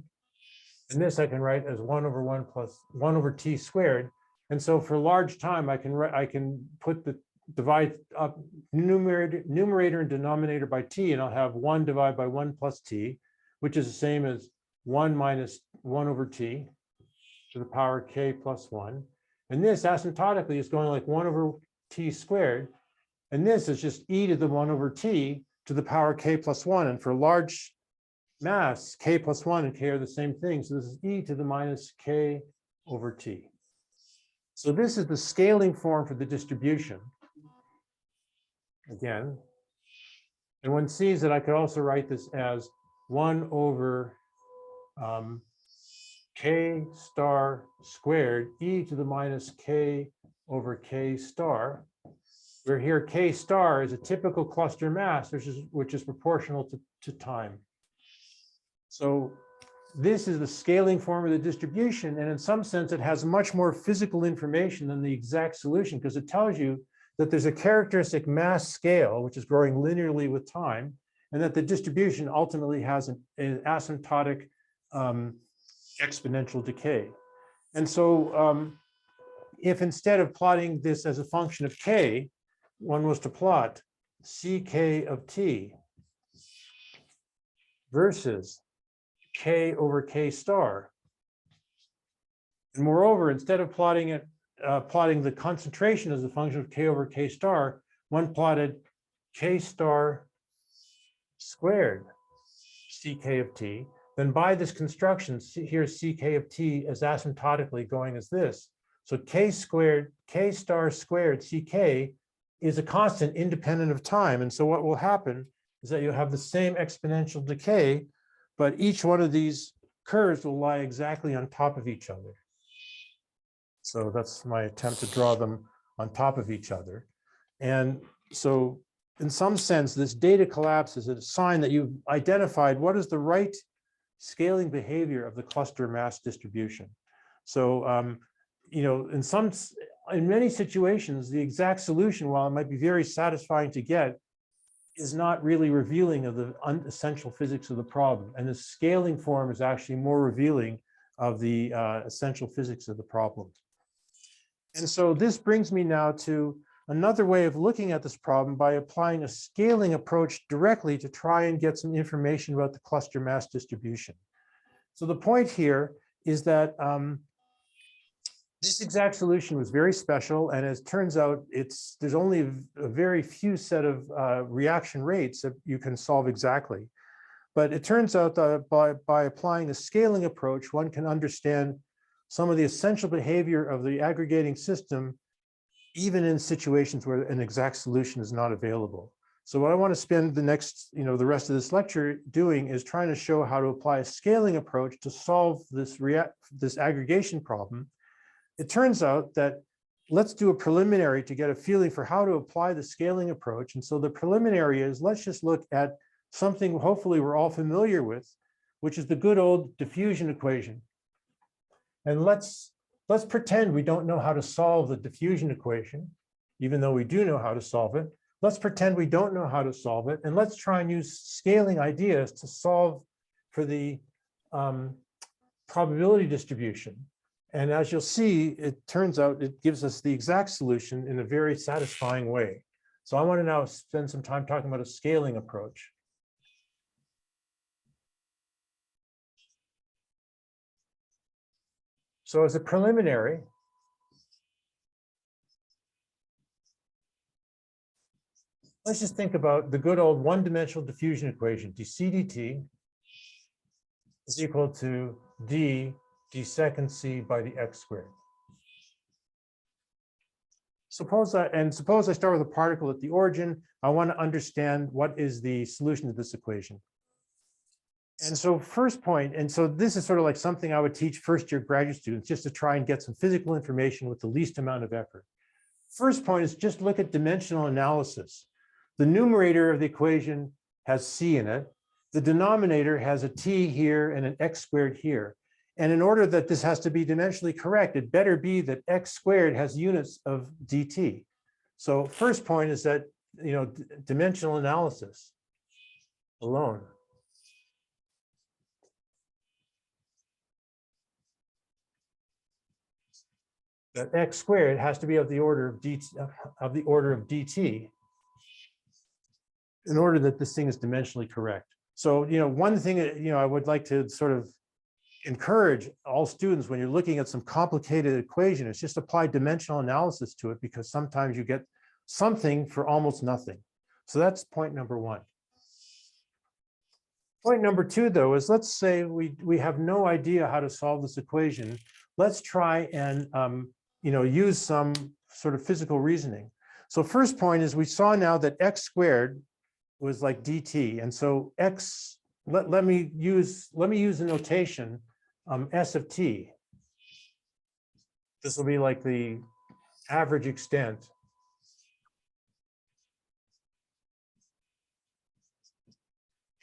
And this I can write as 1 over 1 plus 1 over t squared. And so for large time, I can put the divide up numerator and denominator by t, and I'll have 1 divided by 1 plus t, which is the same as 1 minus 1 over t to the power k plus 1. And this asymptotically is going like 1 over t squared. And this is just e to the 1 over t to the power k plus 1. And for large mass, k plus 1 and k are the same thing. So this is e to the minus k over t. So this is the scaling form for the distribution. Again, and one sees that I could also write this as 1 over k star squared e to the minus k over k star, where here k star is a typical cluster mass, which is proportional to time. So this is the scaling form of the distribution, and in some sense, it has much more physical information than the exact solution, because it tells you that there's a characteristic mass scale, which is growing linearly with time, and that the distribution ultimately has an asymptotic exponential decay. And so if instead of plotting this as a function of k, one was to plot ck of t versus k over k star. And moreover, instead of plotting it, plotting the concentration as a function of k over k star, one plotted k star squared ck of t. Then by this construction, here's ck of t as asymptotically going as this. So k star squared ck is a constant independent of time. And so what will happen is that you'll have the same exponential decay, but each one of these curves will lie exactly on top of each other. So that's my attempt to draw them on top of each other. And so in some sense, this data collapse is a sign that you've identified what is the right scaling behavior of the cluster mass distribution. So, in many situations, the exact solution, while it might be very satisfying to get, is not really revealing of the essential physics of the problem. And the scaling form is actually more revealing of the essential physics of the problem. And so this brings me now to another way of looking at this problem by applying a scaling approach directly to try and get some information about the cluster mass distribution. So the point here is that this exact solution was very special, and as it turns out, there's only a very few set of reaction rates that you can solve exactly. But it turns out that by applying a scaling approach, one can understand some of the essential behavior of the aggregating system, even in situations where an exact solution is not available. So what I want to spend the next, the rest of this lecture doing is trying to show how to apply a scaling approach to solve this aggregation problem. It turns out that let's do a preliminary to get a feeling for how to apply the scaling approach. And so the preliminary is, let's just look at something hopefully we're all familiar with, which is the good old diffusion equation. And let's pretend we don't know how to solve the diffusion equation, even though we do know how to solve it. Let's pretend we don't know how to solve it, and let's try and use scaling ideas to solve for the probability distribution. And as you'll see, it turns out it gives us the exact solution in a very satisfying way. So I want to now spend some time talking about a scaling approach. So as a preliminary, let's just think about the good old one-dimensional diffusion equation. dc dt is equal to d second c by the x squared. Suppose I start with a particle at the origin. I want to understand what is the solution to this equation. And so first point, and so this is sort of like something I would teach first-year graduate students just to try and get some physical information with the least amount of effort. First point is just look at dimensional analysis. The numerator of the equation has c in it. The denominator has a t here and an x squared here. And in order that this has to be dimensionally correct, it better be that x squared has units of dt. So first point is that, dimensional analysis alone. That x squared has to be of the order of dt in order that this thing is dimensionally correct. So, one thing that, I would like to sort of encourage all students when you're looking at some complicated equation is just apply dimensional analysis to it, because sometimes you get something for almost nothing. So that's point number one. Point number two, though, is let's say we have no idea how to solve this equation. Let's try and use some sort of physical reasoning. So first point is we saw now that x squared was like dt, and so x. Let me use the notation s of t. This will be like the average extent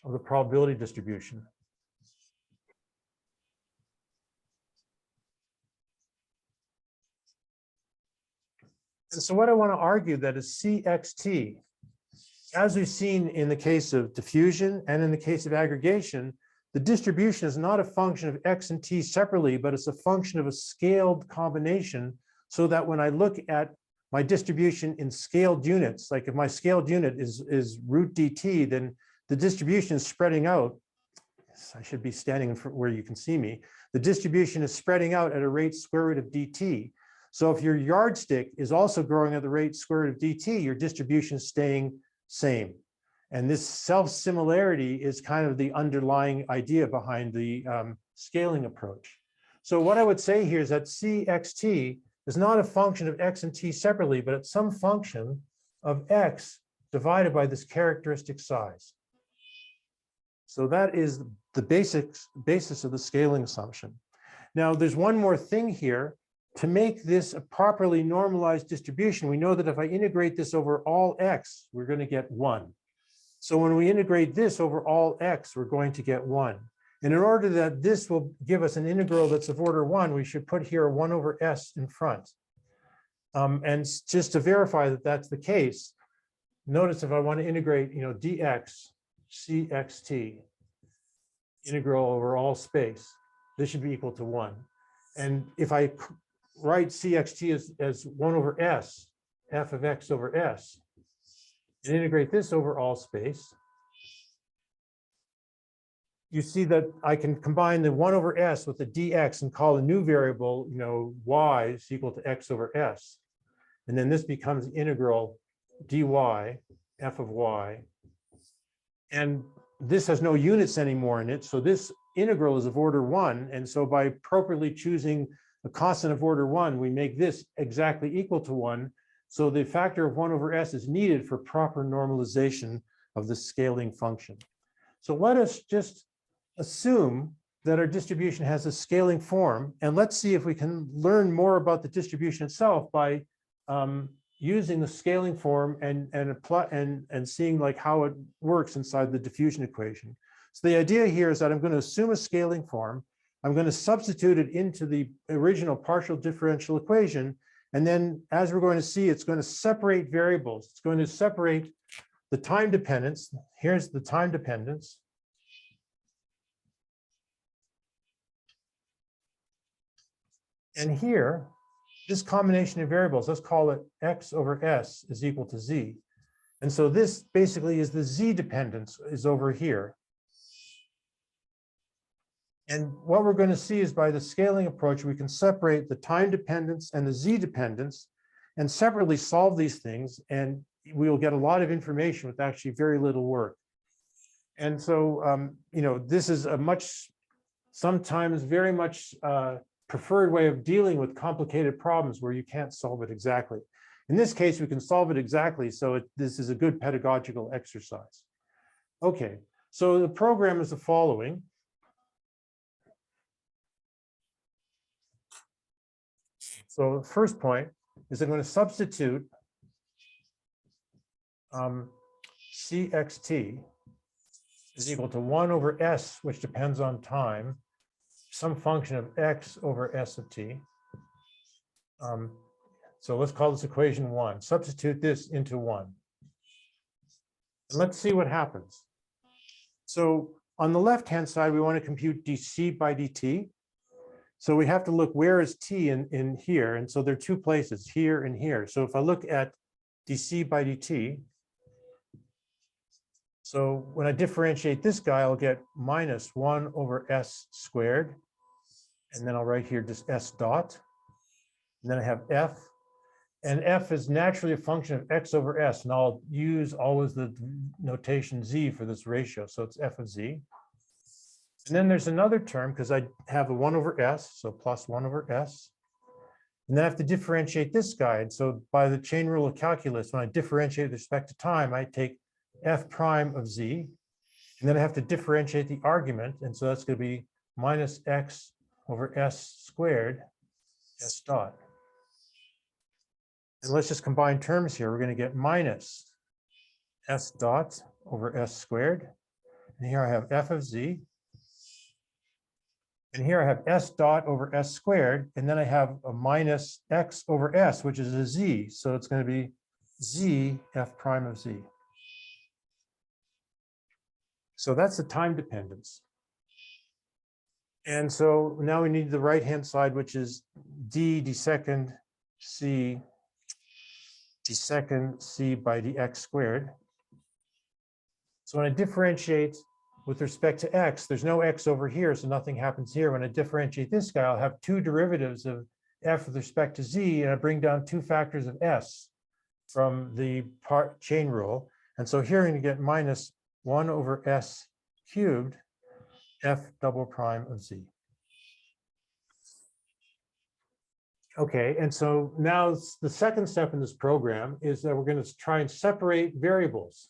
of the probability distribution. And so what I want to argue that is cxt, as we've seen in the case of diffusion and in the case of aggregation, the distribution is not a function of x and t separately, but it's a function of a scaled combination, so that when I look at my distribution in scaled units, like if my scaled unit is root dt, then the distribution is spreading out. I should be standing where you can see me. The distribution is spreading out at a rate square root of dt. So if your yardstick is also growing at the rate square root of dt, your distribution is staying same. And this self-similarity is kind of the underlying idea behind the scaling approach. So what I would say here is that cxt is not a function of x and t separately, but it's some function of x divided by this characteristic size. So that is the basis of the scaling assumption. Now, there's one more thing here. To make this a properly normalized distribution, we know that if I integrate this over all x, we're going to get 1. So when we integrate this over all x, we're going to get 1. And in order that this will give us an integral that's of order 1, we should put here a 1 over s in front. And just to verify that that's the case, notice if I want to integrate, dx cxt, integral over all space, this should be equal to 1. And if I write cxt as 1 over s, f of x over s and integrate this over all space, you see that I can combine the 1 over s with the dx and call a new variable, y is equal to x over s. And then this becomes integral dy f of y. And this has no units anymore in it. So this integral is of order 1. And so by appropriately choosing a constant of order 1, we make this exactly equal to 1. So the factor of 1 over s is needed for proper normalization of the scaling function. So let us just assume that our distribution has a scaling form, and let's see if we can learn more about the distribution itself by using the scaling form and seeing like how it works inside the diffusion equation. So the idea here is that I'm going to assume a scaling form. I'm going to substitute it into the original partial differential equation, and then as we're going to see, it's going to separate variables. It's going to separate the time dependence. Here's the time dependence. And here, this combination of variables, let's call it x over s is equal to z. And so this basically is the z dependence is over here. And what we're going to see is by the scaling approach, we can separate the time dependence and the z dependence and separately solve these things. And we will get a lot of information with actually very little work. And so, this is a sometimes very much preferred way of dealing with complicated problems where you can't solve it exactly. In this case, we can solve it exactly, so this is a good pedagogical exercise. Okay, so the program is the following. So the first point is I'm going to substitute cxt is equal to 1 over s, which depends on time, some function of x over s of t. So let's call this equation 1. Substitute this into 1. And let's see what happens. So on the left-hand side, we want to compute dc by dt. So we have to look where is t in here. And so there are two places, here and here. So if I look at dc by dt, so when I differentiate this guy, I'll get minus 1 over s squared. And then I'll write here just s dot. And then I have f. And f is naturally a function of x over s. And I'll use always the notation z for this ratio. So it's f of z. And then there's another term because I have a 1 over s, so plus 1 over s. And then I have to differentiate this guy. And so by the chain rule of calculus, when I differentiate with respect to time, I take f prime of z. And then I have to differentiate the argument. And so that's going to be minus x over s squared, s dot. And let's just combine terms here. We're going to get minus s dot over s squared. And here I have f of z. And here I have s dot over s squared. And then I have a minus x over s, which is a z. So it's going to be z f prime of z. So that's the time dependence. And so now we need the right-hand side, which is d second c by dx squared. So when I differentiate with respect to x, there's no x over here, so nothing happens here. When I differentiate this guy, I'll have two derivatives of f with respect to z, and I bring down two factors of s from the chain rule. And so here I'm going to get minus 1 over s cubed f double prime of z. Okay, and so now the second step in this program is that we're going to try and separate variables.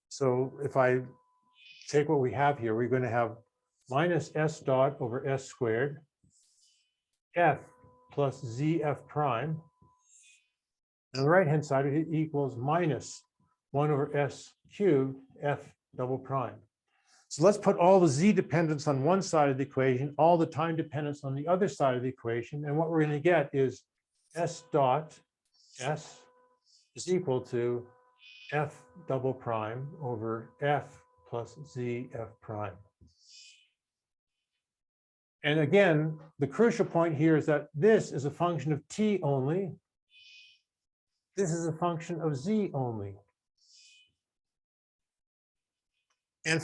So if I take what we have here, we're going to have minus s dot over s squared, f plus zf prime. And on the right-hand side, it equals minus 1 over s cubed f double prime. So let's put all the z dependence on one side of the equation, all the time dependence on the other side of the equation. And what we're going to get is s dot s is equal to f double prime over f plus z f prime. And again, the crucial point here is that this is a function of t only. This is a function of z only. And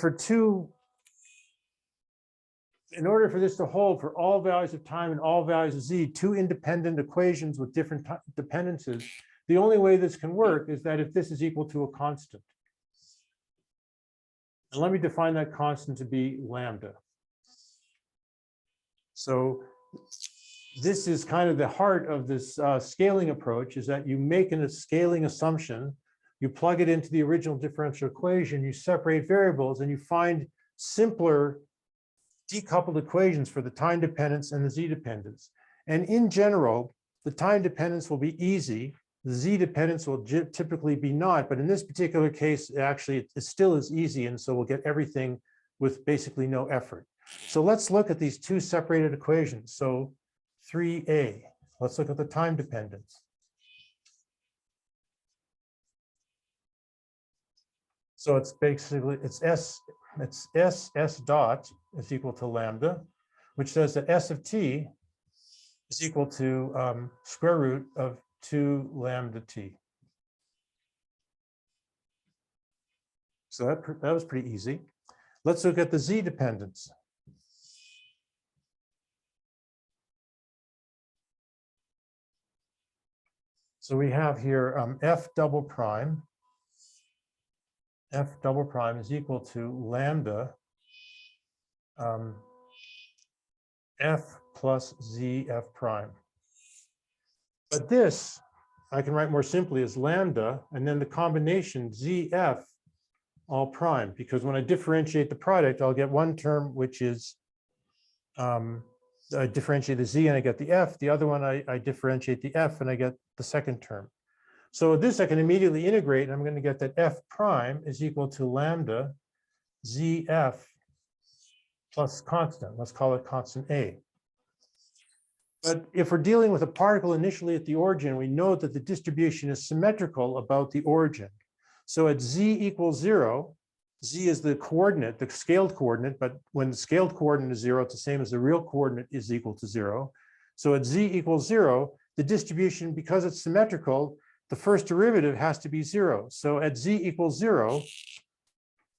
in order for this to hold for all values of time and all values of z, two independent equations with different dependencies, the only way this can work is that if this is equal to a constant. And let me define that constant to be lambda. So this is kind of the heart of this scaling approach, is that you make a scaling assumption, you plug it into the original differential equation, you separate variables, and you find simpler decoupled equations for the time dependence and the z dependence. And in general, the time dependence will be easy. The z dependence will typically be not, but in this particular case, actually, it still is easy. And so we'll get everything with basically no effort. So let's look at these two separated equations. So 3a, let's look at the time dependence. So it's basically, it's S dot is equal to lambda, which says that S of t is equal to square root of 2 lambda t. So that was pretty easy. Let's look at the z dependence. So we have here f double prime is equal to lambda f plus z f prime. But this, I can write more simply as lambda, and then the combination zf all prime, because when I differentiate the product, I'll get one term, which is, I differentiate the z and I get the f. The other one, I differentiate the f and I get the second term. So this I can immediately integrate, and I'm going to get that f prime is equal to lambda zf plus constant. Let's call it constant a. But if we're dealing with a particle initially at the origin, we know that the distribution is symmetrical about the origin. So at z equals 0, z is the coordinate, the scaled coordinate, but when the scaled coordinate is 0, it's the same as the real coordinate is equal to 0. So at z equals 0, the distribution, because it's symmetrical, the first derivative has to be 0. So at z equals 0,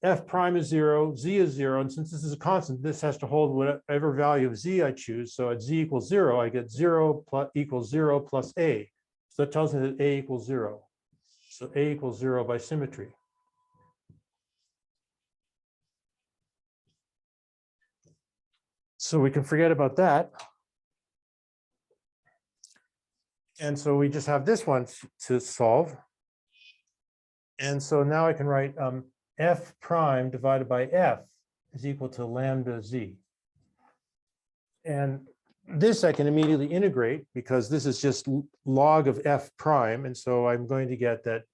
f prime is 0, z is 0, and since this is a constant, this has to hold whatever value of z I choose. So at z equals 0, I get 0 plus equals 0 plus a. So that tells me that a equals 0. So a equals 0 by symmetry. So we can forget about that. And so we just have this one to solve. And so now I can write f prime divided by f is equal to lambda z. And this I can immediately integrate because this is just log of f prime. And so I'm going to get that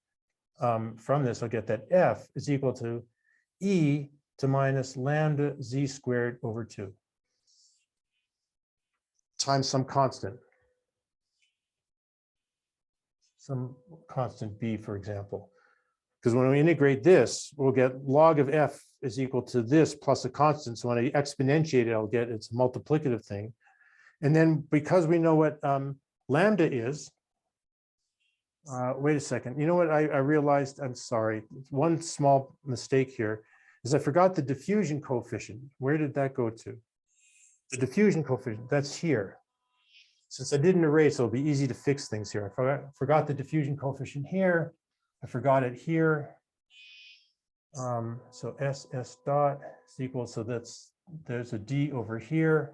from this, I'll get that f is equal to e to minus lambda z squared over 2 times some constant b, for example. Because when we integrate this, we'll get log of f is equal to this plus a constant. So when I exponentiate it, I'll get it's a multiplicative thing. And then because we know what lambda is, wait a second. You know what I realized? I'm sorry. One small mistake here is I forgot the diffusion coefficient. Where did that go to? The diffusion coefficient, that's here. Since I didn't erase, it'll be easy to fix things here. I forgot the diffusion coefficient here. I forgot it here. So S dot is equal, so there's a D over here.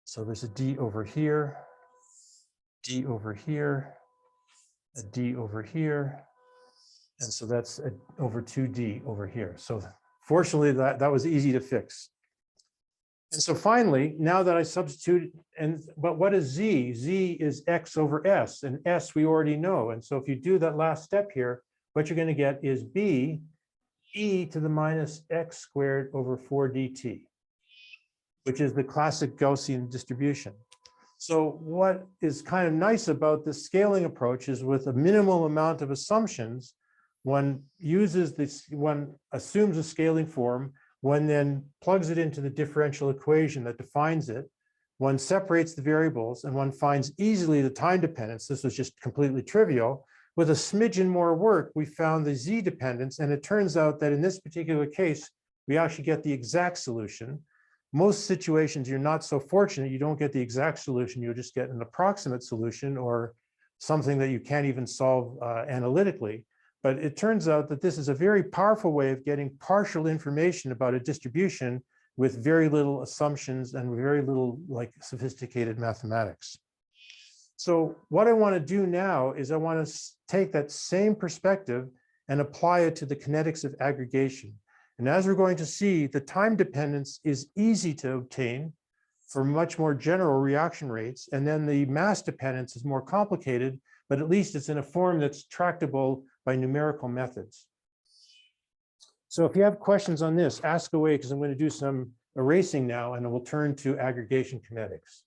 So there's a D over here, D over here, a D over here. And so that's over 2D over here. So fortunately, that was easy to fix. And so finally, now that I substitute, but what is Z? Z is X over S, and S we already know. And so if you do that last step here, what you're going to get is B e to the minus x squared over 4 dt, which is the classic Gaussian distribution. So what is kind of nice about this scaling approach is with a minimal amount of assumptions, one assumes a scaling form, one then plugs it into the differential equation that defines it. One separates the variables and one finds easily the time dependence. This was just completely trivial. With a smidgen more work, we found the z dependence, and it turns out that in this particular case, we actually get the exact solution. Most situations, you're not so fortunate, you don't get the exact solution, you'll just get an approximate solution or something that you can't even solve analytically. But it turns out that this is a very powerful way of getting partial information about a distribution with very little assumptions and very little like sophisticated mathematics. So what I want to do now is I want to take that same perspective and apply it to the kinetics of aggregation. And as we're going to see, the time dependence is easy to obtain for much more general reaction rates. And then the mass dependence is more complicated, but at least it's in a form that's tractable by numerical methods. So if you have questions on this, ask away, because I'm going to do some erasing now, and we'll turn to aggregation kinetics.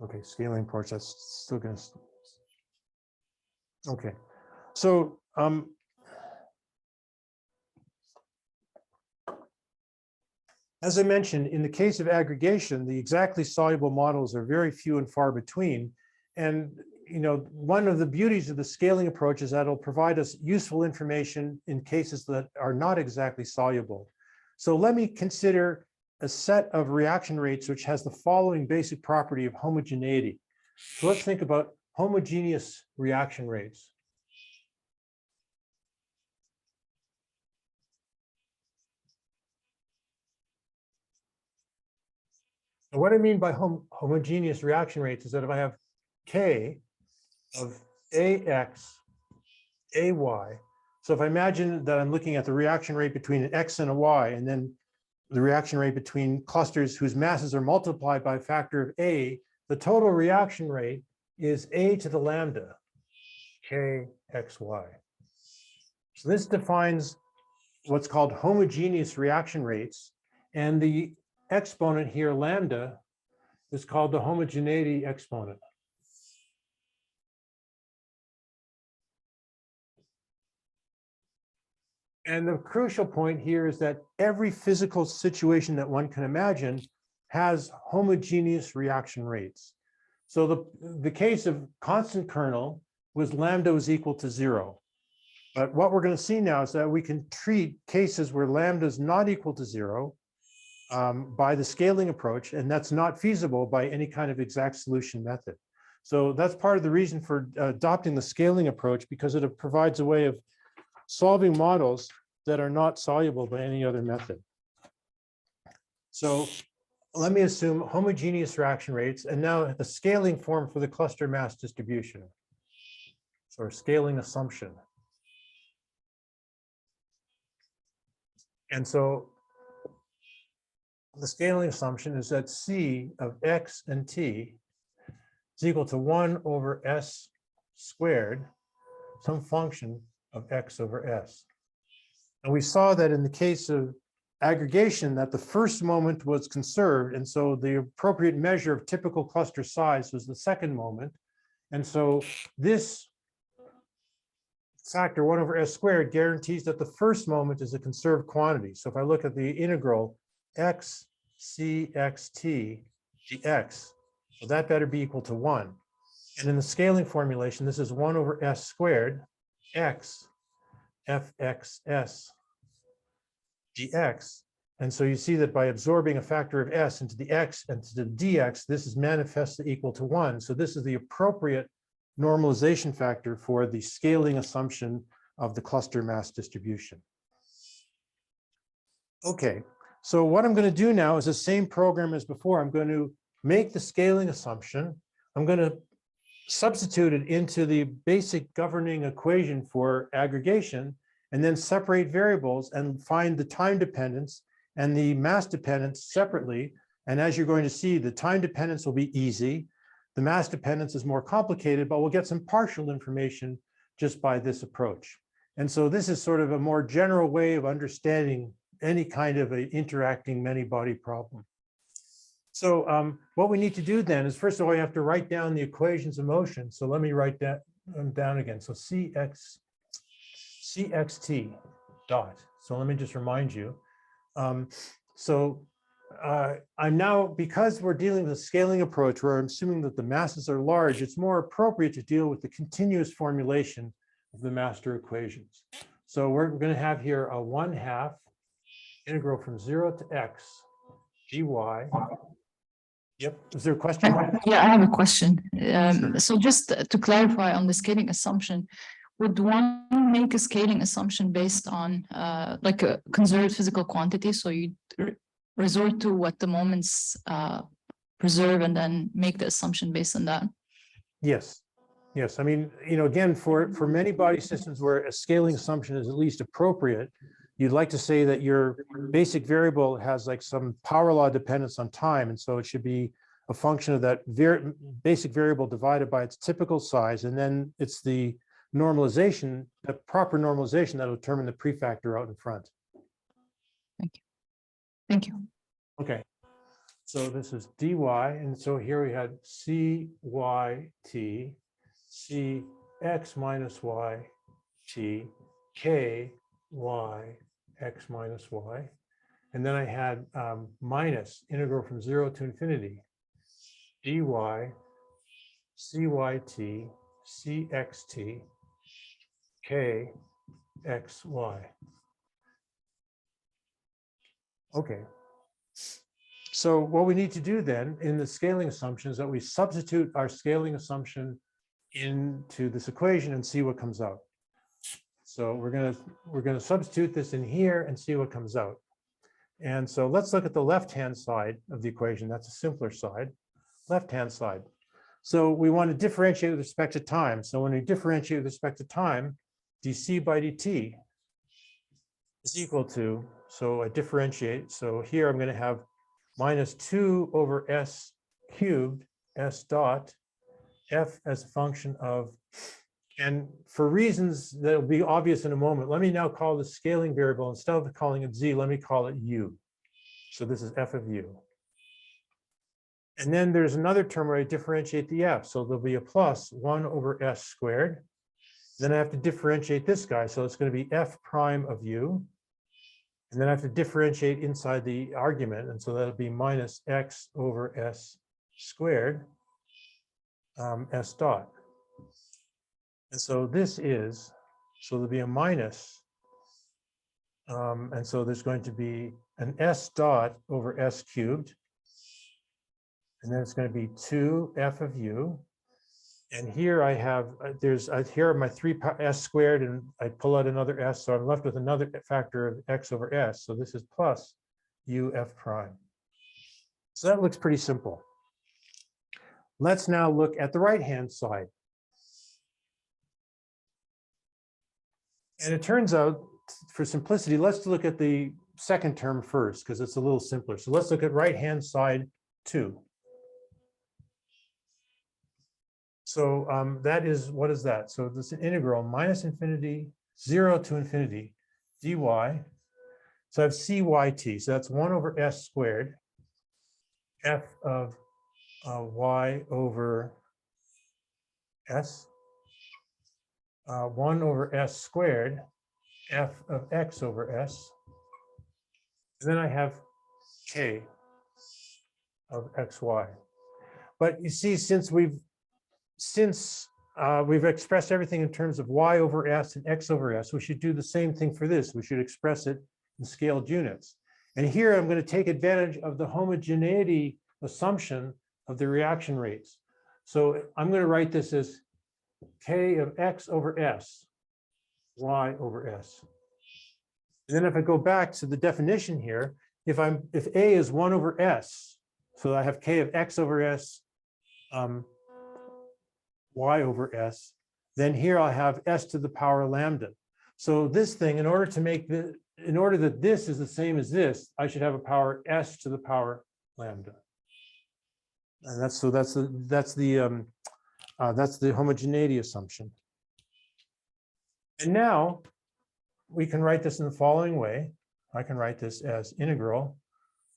Okay, scaling ports, that's still going to. Okay, so as I mentioned, in the case of aggregation, the exactly soluble models are very few and far between. And one of the beauties of the scaling approach is that it'll provide us useful information in cases that are not exactly soluble. So let me consider a set of reaction rates which has the following basic property of homogeneity. So let's think about homogeneous reaction rates. And what I mean by homogeneous reaction rates is that if I have K of AX, AY, so if I imagine that I'm looking at the reaction rate between an X and a Y, and then the reaction rate between clusters whose masses are multiplied by a factor of A, the total reaction rate is A to the lambda, KXY. So this defines what's called homogeneous reaction rates, and the exponent here, lambda, is called the homogeneity exponent. And the crucial point here is that every physical situation that one can imagine has homogeneous reaction rates. So the case of constant kernel was lambda was equal to 0. But what we're going to see now is that we can treat cases where lambda is not equal to 0 by the scaling approach, and that's not feasible by any kind of exact solution method. So that's part of the reason for adopting the scaling approach, because it provides a way of solving models that are not soluble by any other method. So let me assume homogeneous reaction rates, and now the scaling form for the cluster mass distribution, or scaling assumption. And so the scaling assumption is that C of X and T is equal to 1 over S squared, some function of X over S. And we saw that in the case of aggregation that the first moment was conserved, and so the appropriate measure of typical cluster size was the second moment. And so this factor 1 over S squared guarantees that the first moment is a conserved quantity. So if I look at the integral X CXT dx, well, that better be equal to 1. And in the scaling formulation, this is 1 over S squared X fxs dx. And so you see that by absorbing a factor of s into the x and to the dx, this is manifestly equal to 1. So this is the appropriate normalization factor for the scaling assumption of the cluster mass distribution. Okay, so what I'm going to do now is the same program as before. I'm going to make the scaling assumption. I'm going to substitute it into the basic governing equation for aggregation, and then separate variables and find the time dependence and the mass dependence separately. And as you're going to see, the time dependence will be easy. The mass dependence is more complicated, but we'll get some partial information just by this approach. And so this is sort of a more general way of understanding any kind of an interacting many-body problem. So what we need to do then is, first of all, we have to write down the equations of motion. So let me write that down again. So CXT dot. So let me just remind you. I'm now, because we're dealing with a scaling approach where I'm assuming that the masses are large, it's more appropriate to deal with the continuous formulation of the master equations. So we're going to have here a 1/2 integral from 0 to x dy. Yep. Is there a question? Yeah, I have a question. Sure. So just to clarify on the scaling assumption, would one make a scaling assumption based on like a conserved physical quantity? So you resort to what the moments preserve and then make the assumption based on that? Yes. Yes. I mean, again, for many body systems where a scaling assumption is at least appropriate, you'd like to say that your basic variable has like some power law dependence on time. And so it should be a function of that basic variable divided by its typical size. And then it's the normalization, the proper normalization that will determine the prefactor out in front. Thank you. Thank you. Okay. So this is dy. And so here we had CYT, CX minus YT, K y x minus y, and then I had minus integral from 0 to infinity dy cyt cxt k xy. Okay, so what we need to do then in the scaling assumption is that we substitute our scaling assumption into this equation and see what comes out. So we're going to substitute this in here and see what comes out. And so let's look at the left-hand side of the equation. That's a simpler side, left-hand side. So we want to differentiate with respect to time. So when we differentiate with respect to time, dc by dt is equal to, so I differentiate. So here I'm going to have minus 2 over s cubed, s dot, f as a function of, and for reasons that will be obvious in a moment, let me now call the scaling variable, instead of calling it z, let me call it u. So this is f of u. And then there's another term where I differentiate the f. So there'll be a plus 1 over s squared. Then I have to differentiate this guy. So it's going to be f prime of u. And then I have to differentiate inside the argument. And so that'll be minus x over s squared, s dot. And so this is, so there'll be a minus, and so there's going to be an s dot over s cubed, and then it's going to be 2f of u. And here I have, here are my 3s squared, and I pull out another s, so I'm left with another factor of x over s. So this is plus uf prime. So that looks pretty simple. Let's now look at the right-hand side. And it turns out, for simplicity, let's look at the second term first, because it's a little simpler. So let's look at right-hand side 2. So that is, what is that? So this is an integral minus infinity, 0 to infinity, dy. So I have cyt, so that's 1 over s squared, f of y over s, 1 over s squared, f of x over s. And then I have k of xy. But you see, since we've expressed everything in terms of y over s and x over s, we should do the same thing for this. We should express it in scaled units. And here I'm going to take advantage of the homogeneity assumption of the reaction rates. So I'm going to write this as k of x over s, y over s. And then if I go back to the definition here, if a is 1 over s, so I have k of x over s, y over s, then here I'll have s to the power lambda. So this thing, in order that this is the same as this, I should have a power s to the power lambda. And that's the homogeneity assumption. And now we can write this in the following way. I can write this as integral.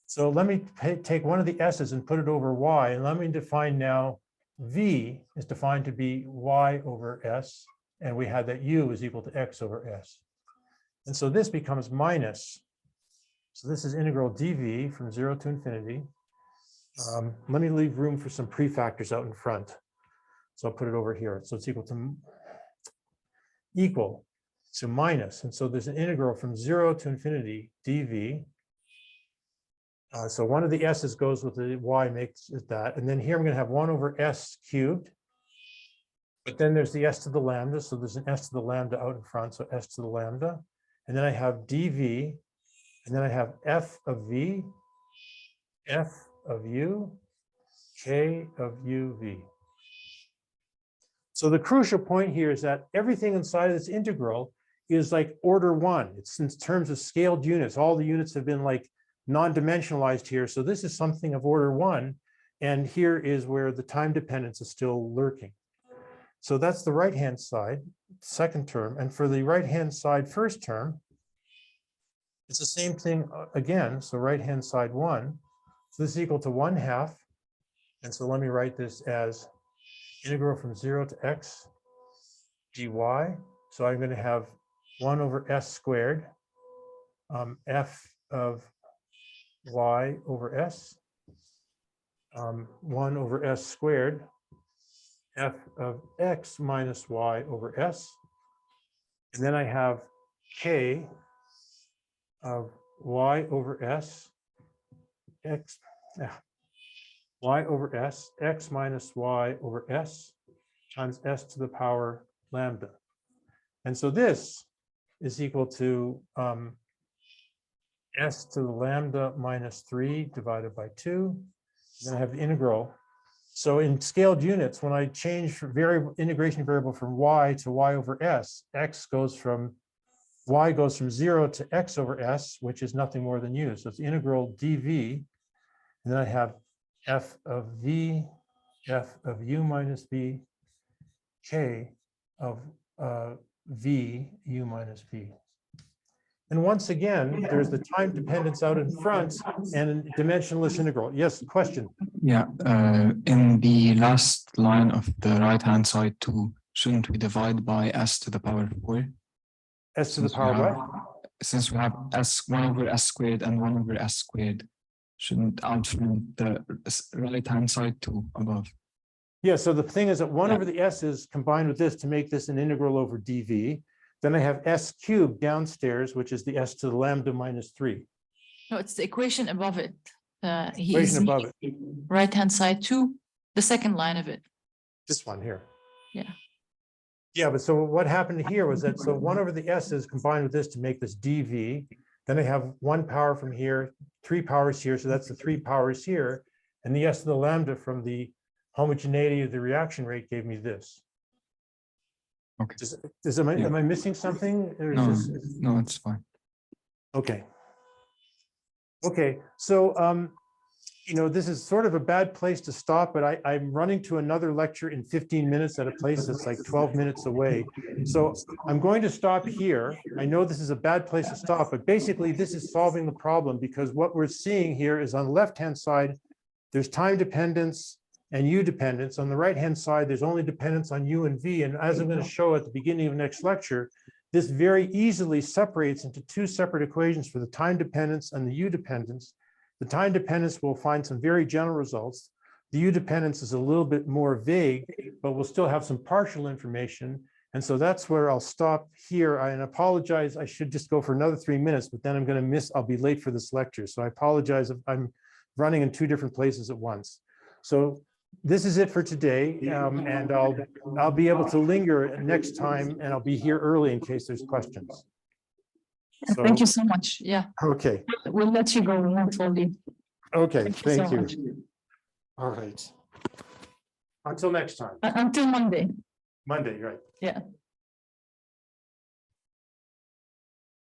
So let me take one of the s's and put it over y, and let me define now v is defined to be y over s, and we had that u is equal to x over s. And so this becomes minus. So this is integral dv from 0 to infinity. Let me leave room for some prefactors out in front. So I'll put it over here. So it's equal to minus. And so there's an integral from 0 to infinity dv. So one of the s's goes with the y, makes it that. And then here I'm going to have 1 over s cubed. But then there's the s to the lambda. So there's an s to the lambda out in front. So s to the lambda. And then I have dv. And then I have f of v, f of u, k of uv. So the crucial point here is that everything inside of this integral is like order 1. It's in terms of scaled units. All the units have been like non-dimensionalized here. So this is something of order 1. And here is where the time dependence is still lurking. So that's the right-hand side, second term. And for the right-hand side first term, it's the same thing again. So right-hand side 1. So this is equal to 1/2. And so let me write this as integral from 0 to x dy. So I'm going to have 1 over s squared, f of y over s, 1 over s squared, f of x minus y over s. And then I have k of y over s, x, y over s, x minus y over s times s to the power lambda. And so this is equal to s to the lambda minus 3 divided by 2. Then I have the integral. So in scaled units, when I change integration variable from y to y over s, y goes from 0 to x over s, which is nothing more than u. So it's integral dv. And then I have f of v, f of u minus v, k of v, u minus v. And once again, there's the time dependence out in front and dimensionless integral. Yes, question. Yeah, in the last line of the right-hand side too, shouldn't we divide by s to the power 4? S to the power what? Since we have s1 over s squared and 1 over s squared, shouldn't add from the right-hand side to above? Yeah, so the thing is that 1 over the s is combined with this to make this an integral over dv. Then I have s cubed downstairs, which is the s to the lambda minus 3. No, it's the equation above it. Equation above it. Right-hand side too, the second line of it. This one here. Yeah. Yeah, but so what happened here was that, so 1 over the s is combined with this to make this dv. Then I have 1 power from here, 3 powers here, so that's the 3 powers here. And the s to the lambda from the homogeneity of the reaction rate gave me this. Okay. Am I missing something? Or No, is this, no, it's fine. okay. Okay, so this is sort of a bad place to stop, but I'm running to another lecture in 15 minutes at a place that's like 12 minutes away. So I'm going to stop here. I know this is a bad place to stop, but basically this is solving the problem, because what we're seeing here is on the left-hand side, there's time dependence and u dependence. On the right-hand side, there's only dependence on u and v. And as I'm going to show at the beginning of next lecture, this very easily separates into 2 separate equations for the time dependence and the u dependence. The time dependence will find some very general results. The u dependence is a little bit more vague, but we'll still have some partial information. And so that's where I'll stop here. I apologize. I should just go for another 3 minutes, but then I'll be late for this lecture. So I apologize if I'm running in 2 different places at once. So this is it for today. And I'll be able to linger next time, and I'll be here early in case there's questions. So, Thank you so much. Yeah. Okay. We'll let you go more fully. Okay. Thank so you. much. All right. Until next time. Until Monday. Monday, right? Yeah.